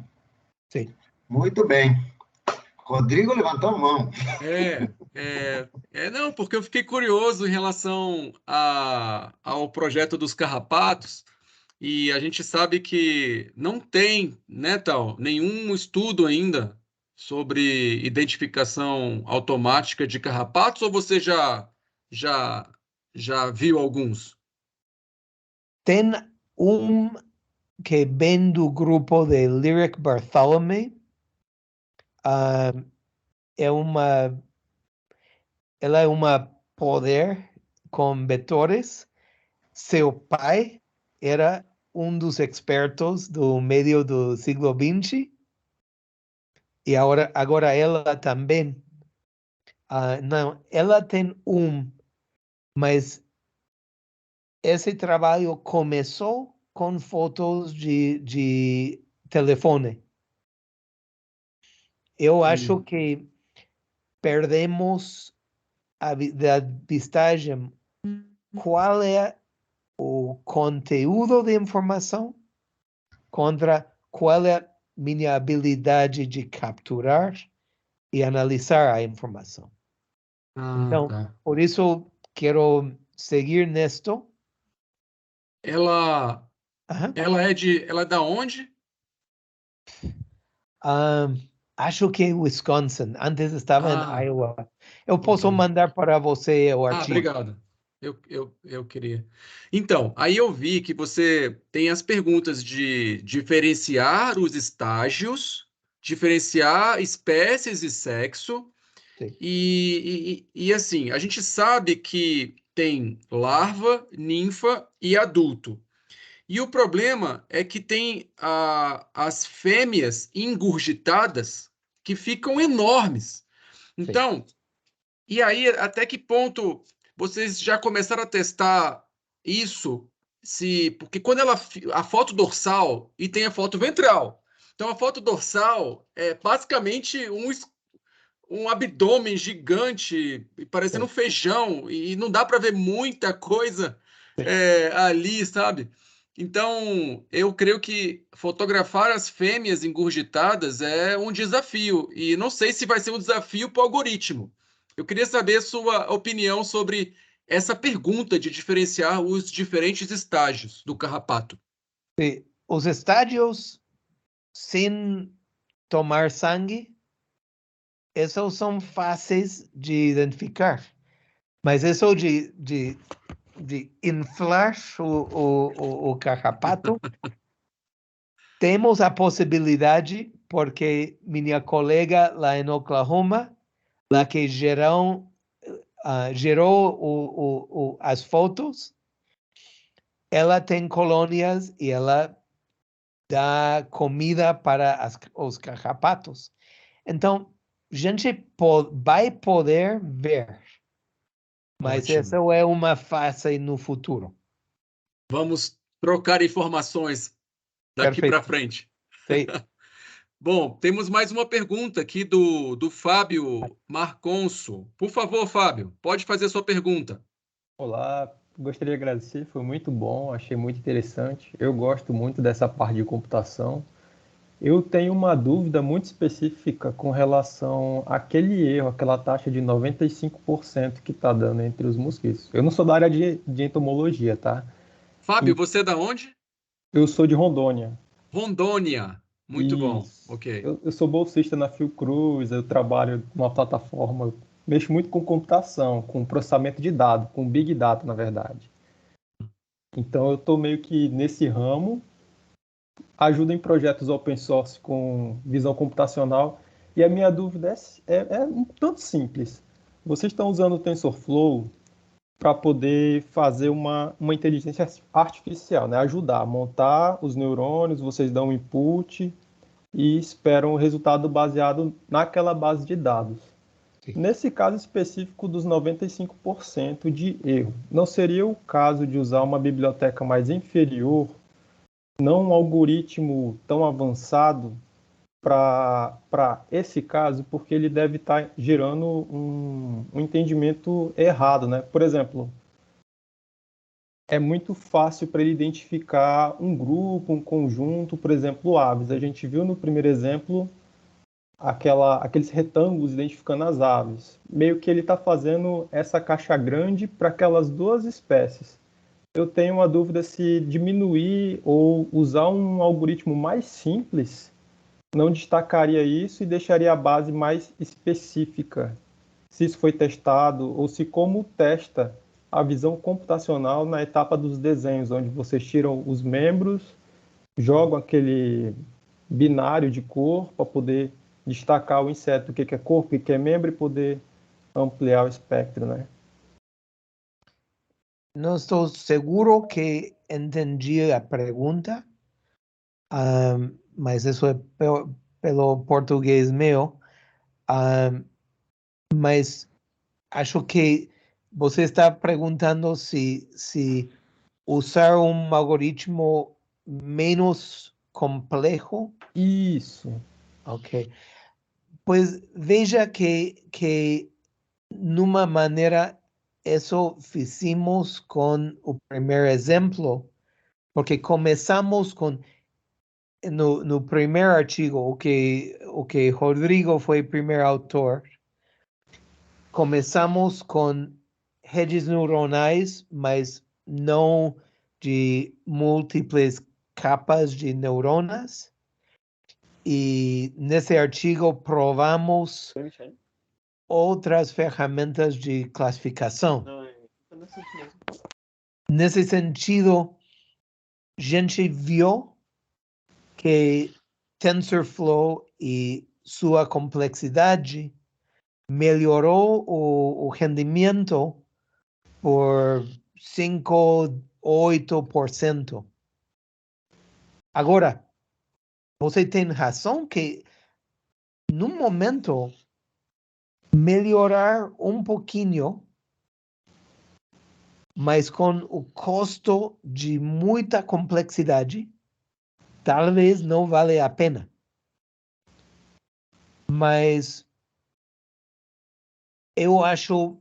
Sim. Muito bem. Rodrigo levantou a mão. Não, porque eu fiquei curioso em relação ao projeto dos carrapatos, e a gente sabe que não tem, né, nenhum estudo ainda sobre identificação automática de carrapatos, ou você já viu alguns? Tem um que vem do grupo de Lyric Bartholomew. Ela é uma poder com vetores. Seu pai era um dos expertos do meio do século XX e agora ela também. Não, ela tem mas esse trabalho começou com fotos de telefone. Eu acho que perdemos da vistagem qual é o conteúdo de informação contra qual é minha habilidade de capturar e analisar a informação. Então, Tá. por isso quero seguir nisto. Ela Aham. ela é da onde? Acho que Wisconsin. Antes estava em Ah, Iowa. Eu posso ok. mandar para você o artigo. Obrigado. Eu queria. Então, aí eu vi que você tem as perguntas de diferenciar os estágios, diferenciar espécies e sexo, Sim. e assim, a gente sabe que tem larva, ninfa e adulto. E o problema é que tem as fêmeas engurgitadas que ficam enormes. Então, e aí, até que ponto vocês já começaram a testar isso? Porque quando a foto dorsal e tem a foto ventral. Então, a foto dorsal é basicamente um abdômen gigante, parecendo um Sim. feijão, e não dá para ver muita coisa Sim. ali, sabe? Então, eu creio que fotografar as fêmeas engurgitadas é um desafio, e não sei se vai ser um desafio para o algoritmo. Eu queria saber sua opinião sobre essa pergunta de diferenciar os diferentes estágios do carrapato. Sim. Os estágios sem tomar sangue, esses são fáceis de identificar. Mas isso de inflar o carrapato, temos a possibilidade, porque minha colega lá em Oklahoma, lá que gerou as fotos, ela tem colônias e ela dá comida para os carrapatos. Então, a gente vai poder ver, mas essa Ótimo. é uma fase no futuro. Vamos trocar informações daqui para Perfeito. frente. Sim. Bom, temos mais uma pergunta aqui do Fábio Marconso. Por favor, Fábio, pode fazer sua pergunta. Olá, gostaria de agradecer, foi muito bom, achei muito interessante. Eu gosto muito dessa parte de computação. Eu tenho uma dúvida muito específica com relação àquele erro, aquela taxa de 95% que está dando entre os mosquitos. Eu não sou da área de entomologia, tá? Fábio, você é da onde? Eu sou de Rondônia. Rondônia. Muito bom. Isso. Ok. Eu sou bolsista na Fiocruz, eu trabalho numa plataforma, mexo muito com computação, com processamento de dados, com Big Data, na verdade. Então eu estou meio que nesse ramo, ajudo em projetos open source com visão computacional, e a minha dúvida é um tanto simples. Vocês estão usando o TensorFlow para poder fazer uma inteligência artificial, né? Ajudar a montar os neurônios, vocês dão um input e esperam o resultado baseado naquela base de dados. Sim. Nesse caso específico dos 95% de erro, não seria o caso de usar uma biblioteca mais inferior, não um algoritmo tão avançado para esse caso, porque ele deve estar gerando um entendimento errado, né? Por exemplo, é muito fácil para ele identificar um grupo, um conjunto, por exemplo, aves. A gente viu no primeiro exemplo aqueles retângulos identificando as aves. Meio que ele está fazendo essa caixa grande para aquelas duas espécies. Eu tenho uma dúvida se diminuir ou usar um algoritmo mais simples não destacaria isso e deixaria a base mais específica. Se isso foi testado ou se como testa a visão computacional na etapa dos desenhos, onde vocês tiram os membros, jogam aquele binário de cor para poder destacar o inseto, o que é corpo, o que é membro e poder ampliar o espectro, né? Não estou seguro que entendi a pergunta, mas isso é pelo português meu. Mas acho que você está perguntando se usar um algoritmo menos complexo. Isso. Ok. Pois veja que numa maneira isso fizemos com o primeiro exemplo, porque começamos com no primeiro artigo, o que Rodrigo foi o primeiro autor, começamos com redes neuronais, mas não de múltiplas capas de neuronas. E nesse artigo provamos outras ferramentas de classificação. Nesse sentido, a gente viu que TensorFlow e sua complexidade melhorou o rendimento por 5, 8%. Agora, você tem razão que, num momento, melhorar um pouquinho, mas com o custo de muita complexidade, talvez não vale a pena. Mas eu acho,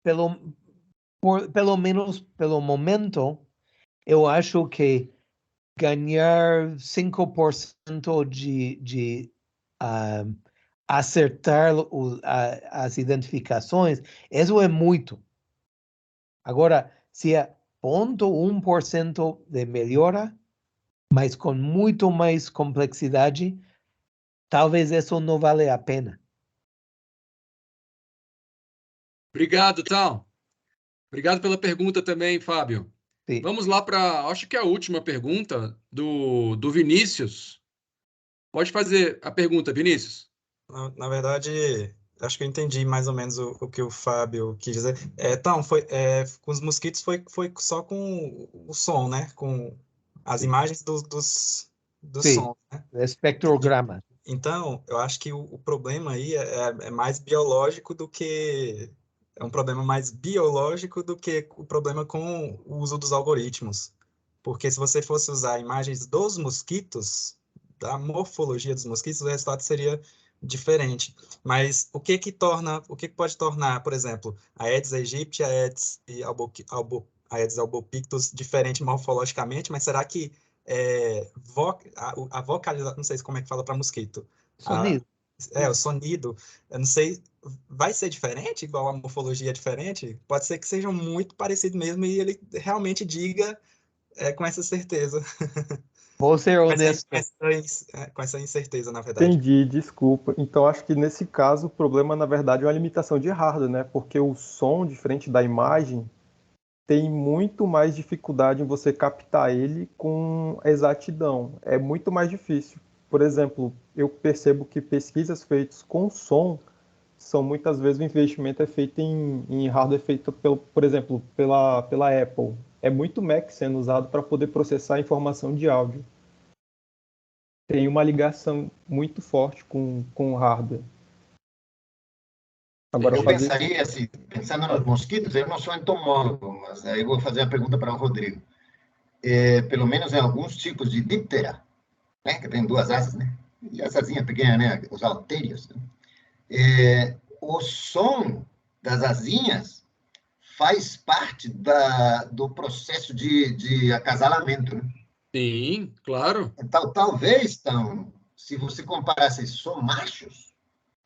pelo menos pelo momento, eu acho que ganhar 5% de acertar as identificações, isso é muito. Agora, se é 0,1% de melhora, mas com muito mais complexidade, talvez isso não vale a pena. Obrigado, Tal. Obrigado pela pergunta também, Fábio. Sim. Vamos lá para, acho que é a última pergunta do Vinícius. Pode fazer a pergunta, Vinícius. Na verdade, acho que eu entendi mais ou menos o que o Fábio quis dizer. Então, com os mosquitos foi só com o som, né? Com as imagens do Sim, som, né? espectrograma. Então, eu acho que o problema aí é mais biológico do que... É um problema mais biológico do que o problema com o uso dos algoritmos. Porque se você fosse usar imagens dos mosquitos, da morfologia dos mosquitos, o resultado seria diferente. Mas o que pode tornar, por exemplo, a Aedes aegypti, a Aedes albopictus diferente morfologicamente, mas será que a vocalização, não sei como é que fala para mosquito. Sonido. O sonido, eu não sei, vai ser diferente, igual a morfologia é diferente? Pode ser que sejam muito parecidos mesmo e ele realmente diga com essa certeza. Vou ser honesto. Com essa incerteza, na verdade. Entendi, desculpa. Então, acho que nesse caso, o problema, na verdade, é uma limitação de hardware, né? Porque o som, diferente da imagem, tem muito mais dificuldade em você captar ele com exatidão. É muito mais difícil. Por exemplo, eu percebo que pesquisas feitas com som são muitas vezes o investimento é feito em hardware feito, por exemplo, pela Apple. É muito Mac sendo usado para poder processar informação de áudio. Tem uma ligação muito forte com o hardware. Agora, eu pensaria assim, pensando nos mosquitos, eu não sou entomólogo, mas aí eu vou fazer a pergunta para o Rodrigo. Pelo menos em alguns tipos de díptera, né, que tem duas asas, né? E as asinhas pequenas, né? Os altérios. Né? O som das asinhas faz parte do processo de acasalamento, né? Sim, claro. Então, talvez, se você comparasse só machos,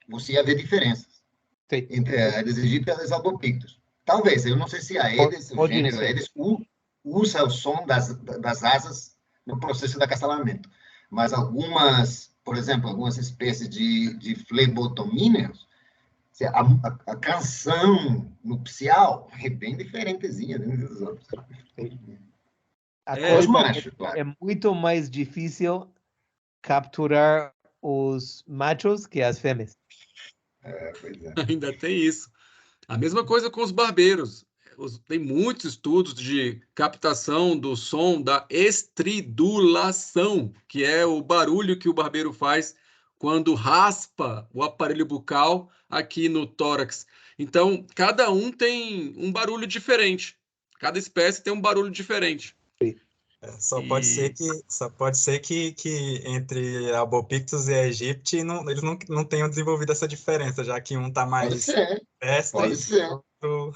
você ia ver diferenças. Sim. Entre a Aedes aegypti e a Aedes albopictus. Talvez, eu não sei se a Aedes, o gênero Aedes, usa o som das asas no processo de acasalamento. Mas algumas, por exemplo, algumas espécies de flebotomíneos, a canção nupcial é bem diferentezinha dos outros. A Os coisa machos, claro. é muito mais difícil capturar os machos que as fêmeas. Pois é. Ainda tem isso. A mesma coisa com os barbeiros. Tem muitos estudos de captação do som da estridulação, que é o barulho que o barbeiro faz quando raspa o aparelho bucal aqui no tórax. Então, cada um tem um barulho diferente. Cada espécie tem um barulho diferente. Só pode ser que entre Albopictus e Aegypti eles não tenham desenvolvido essa diferença, já que um está mais terrestre. Pode ser.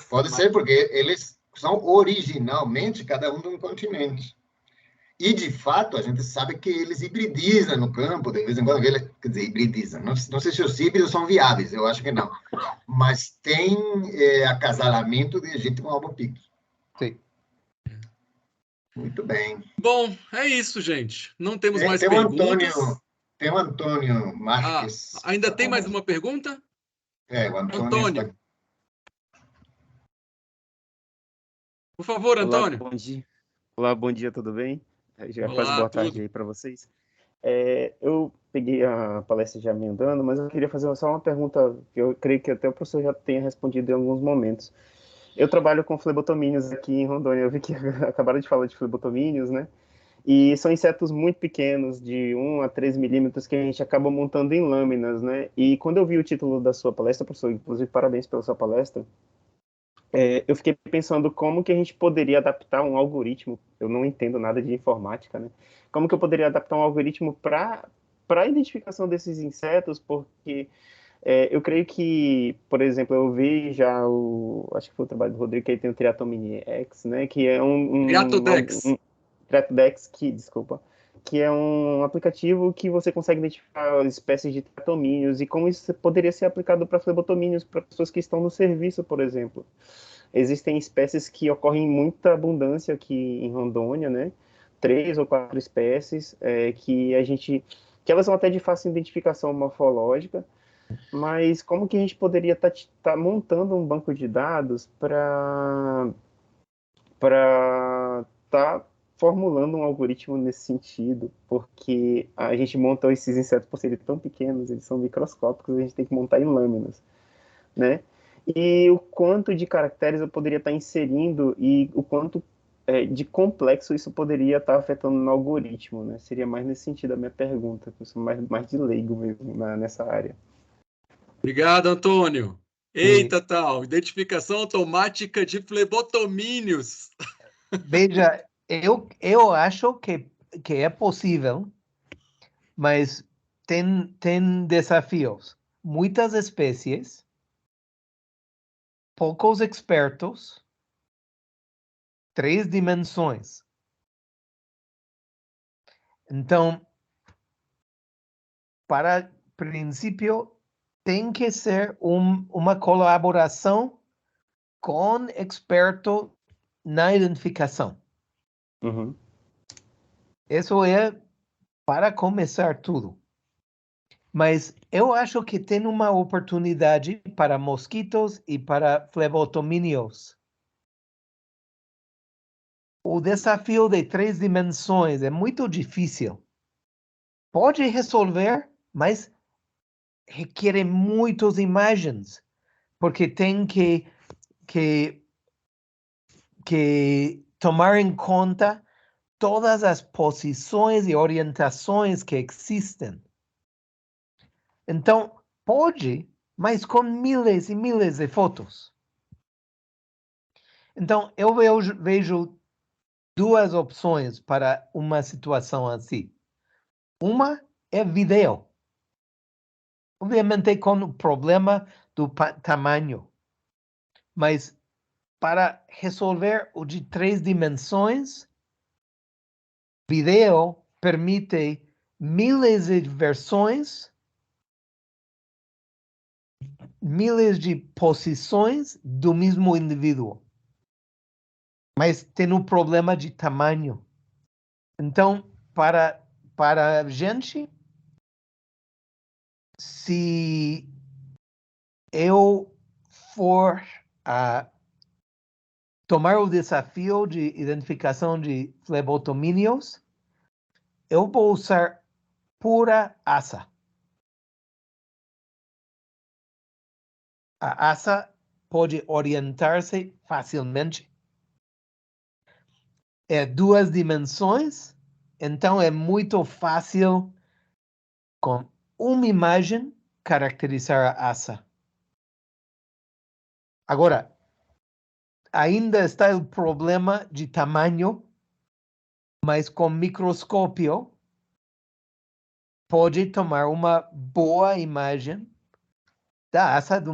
Pode ser, porque eles são originalmente cada um de um continente. E, de fato, a gente sabe que eles hibridizam no campo, de vez em quando, quer dizer, hibridizam. Não sei se os híbridos são viáveis, eu acho que não. Mas tem acasalamento de legítimo albopictus. Sim. Muito bem. Bom, é isso, gente. Não temos mais Tem perguntas. Tem o Antônio Marques. Ainda tem mais uma pergunta? O Antônio. Por favor, Antônio. Olá, bom dia. Olá, bom dia, tudo bem? Já quase Olá, boa tarde tudo. aí para vocês. Eu peguei a palestra já me andando, mas eu queria fazer só uma pergunta que eu creio que até o professor já tenha respondido em alguns momentos. Eu trabalho com flebotomíneos aqui em Rondônia, eu vi que acabaram de falar de flebotomíneos, né? E são insetos muito pequenos, de 1 a 3 milímetros, que a gente acaba montando em lâminas, né? E quando eu vi o título da sua palestra, professor, inclusive parabéns pela sua palestra, eu fiquei pensando como que a gente poderia adaptar um algoritmo, eu não entendo nada de informática, né? Como que eu poderia adaptar um algoritmo para a identificação desses insetos, porque eu creio que, por exemplo, eu vi já acho que foi o trabalho do Rodrigo, que aí tem o Triatomini X, né? Que é Triatodex, que é um aplicativo que você consegue identificar espécies de triatomíneos e como isso poderia ser aplicado para flebotomíneos, para pessoas que estão no serviço, por exemplo. Existem espécies que ocorrem em muita abundância aqui em Rondônia, né? 3 ou 4 espécies que elas são até de fácil identificação morfológica, mas como que a gente poderia estar montando um banco de dados para estar formulando um algoritmo nesse sentido, porque a gente monta esses insetos por serem tão pequenos, eles são microscópicos, a gente tem que montar em lâminas, né? E o quanto de caracteres eu poderia estar inserindo e o quanto de complexo isso poderia estar afetando no algoritmo, né? Seria mais nesse sentido a minha pergunta, eu sou mais de leigo mesmo nessa área. Obrigado, Antônio. Eita, tal, identificação automática de flebotomíneos. Veja, eu acho que é possível, mas tem desafios. Muitas espécies, poucos expertos, 3 dimensões. Então, para princípio, tem que ser uma colaboração com experto na identificação. Uhum. Isso é para começar tudo. Mas eu acho que tem uma oportunidade para mosquitos e para flebotomíneos. O desafio de 3 dimensões é muito difícil. Pode resolver, mas requer muitas imagens, porque tem que tomar em conta todas as posições e orientações que existem. Então, pode, mas com milhares e milhares de fotos. Então, eu vejo 2 opções para uma situação assim. Uma é vídeo. Obviamente com o problema do tamanho. Mas para resolver o de 3 dimensões, vídeo permite milhares de versões, milhares de posições do mesmo indivíduo. Mas tem um problema de tamanho. Então, para a gente, se eu for a tomar o desafio de identificação de flebotomíneos, eu vou usar pura ASA. A ASA pode orientar-se facilmente. É 2 dimensões, então é muito fácil, com uma imagem, caracterizar a ASA. Agora, ainda está o problema de tamanho, mas com microscópio pode tomar uma boa imagem da asa de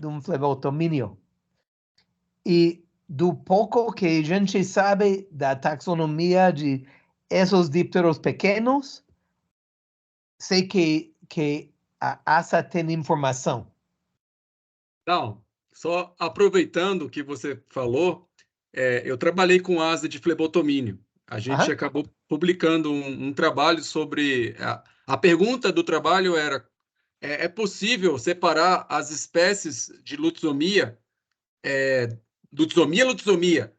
um flebotomíneo. E do pouco que a gente sabe da taxonomia de esses dípteros pequenos, sei que a asa tem informação. Então, só aproveitando o que você falou, eu trabalhei com asa de flebotomínio. A gente acabou publicando um trabalho sobre... A pergunta do trabalho era: é possível separar as espécies de lutzomia, lutzomia,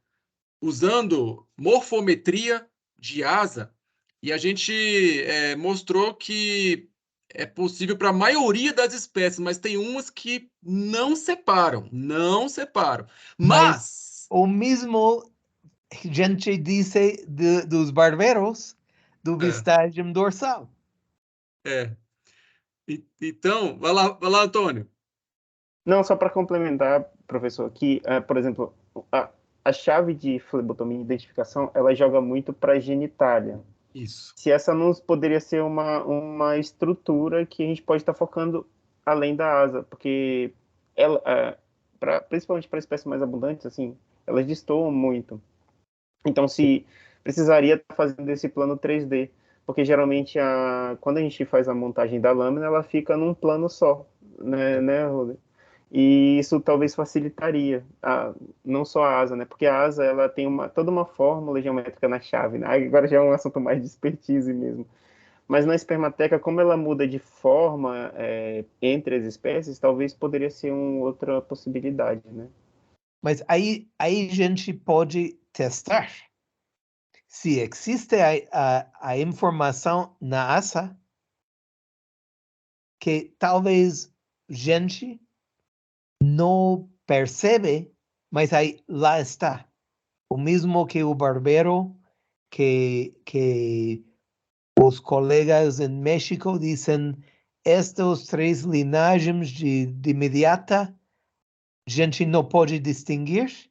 usando morfometria de asa? E a gente mostrou que é possível para a maioria das espécies, mas tem umas que não separam. Mas o mesmo gente disse dos barbeiros do visagem dorsal. Então, vai lá, Antônio. Não, só para complementar, professor, que, por exemplo, a chave de flebotomia de identificação, ela joga muito para a genitália. Isso. Se essa não poderia ser uma estrutura que a gente pode estar focando além da asa, porque ela, principalmente para espécies mais abundantes, assim, elas destoam muito. Então, se precisaria estar fazendo esse plano 3D, porque geralmente quando a gente faz a montagem da lâmina, ela fica num plano só, né, Rony? E isso talvez facilitaria, não só a asa, né? Porque a asa, ela tem toda uma fórmula geométrica na chave, né? Agora já é um assunto mais de expertise mesmo. Mas na espermateca, como ela muda de forma entre as espécies, talvez poderia ser uma outra possibilidade, né? Mas aí a gente pode testar se existe a informação na asa que talvez gente não percebe, mas aí lá está. O mesmo que o barbeiro, que os colegas em México dizem, estes 3 linhagens de imediata, gente não pode distinguir,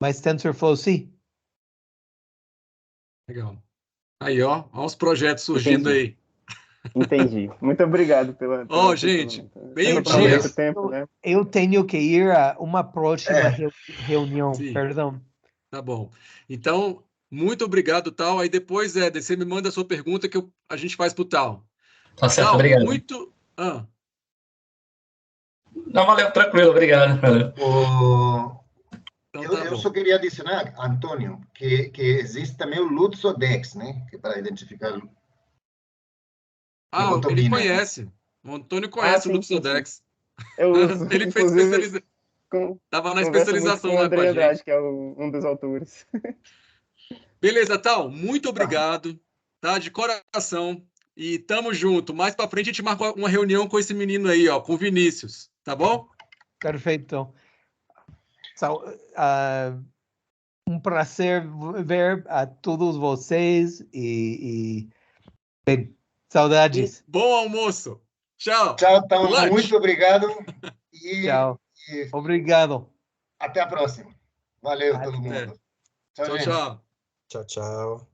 mas TensorFlow sim. Legal. Aí, ó os projetos surgindo aí. Entendi. Muito obrigado pela gente, meio-dia. Né? Eu tenho que ir a uma próxima reunião, Sim. perdão. Tá bom. Então, muito obrigado, Tal. Aí depois, você me manda a sua pergunta que a gente faz pro Tal. Tá certo, Tal, obrigado. muito... Não, valeu, tranquilo, obrigado. Valeu. Eu só queria adicionar, Antônio, que existe também o Luzodex, né? Que é para identificar... ele conhece. O Antônio conhece o Luzodex. Eu uso. Ele fez especialização. Estava na especialização lá com a gente. Andrade, que é um dos autores. Beleza, Tal. Muito obrigado. Tá? De coração. E tamo junto. Mais para frente a gente marca uma reunião com esse menino aí, ó, com o Vinícius. Tá bom? Perfeito. Prazer ver a todos vocês e bem, saudades. Bom almoço. Tchau. Tchau, Tal. Muito obrigado. Tchau. Obrigado. Até a próxima. Valeu, todo mundo. Tchau, tchau. Tchau, tchau.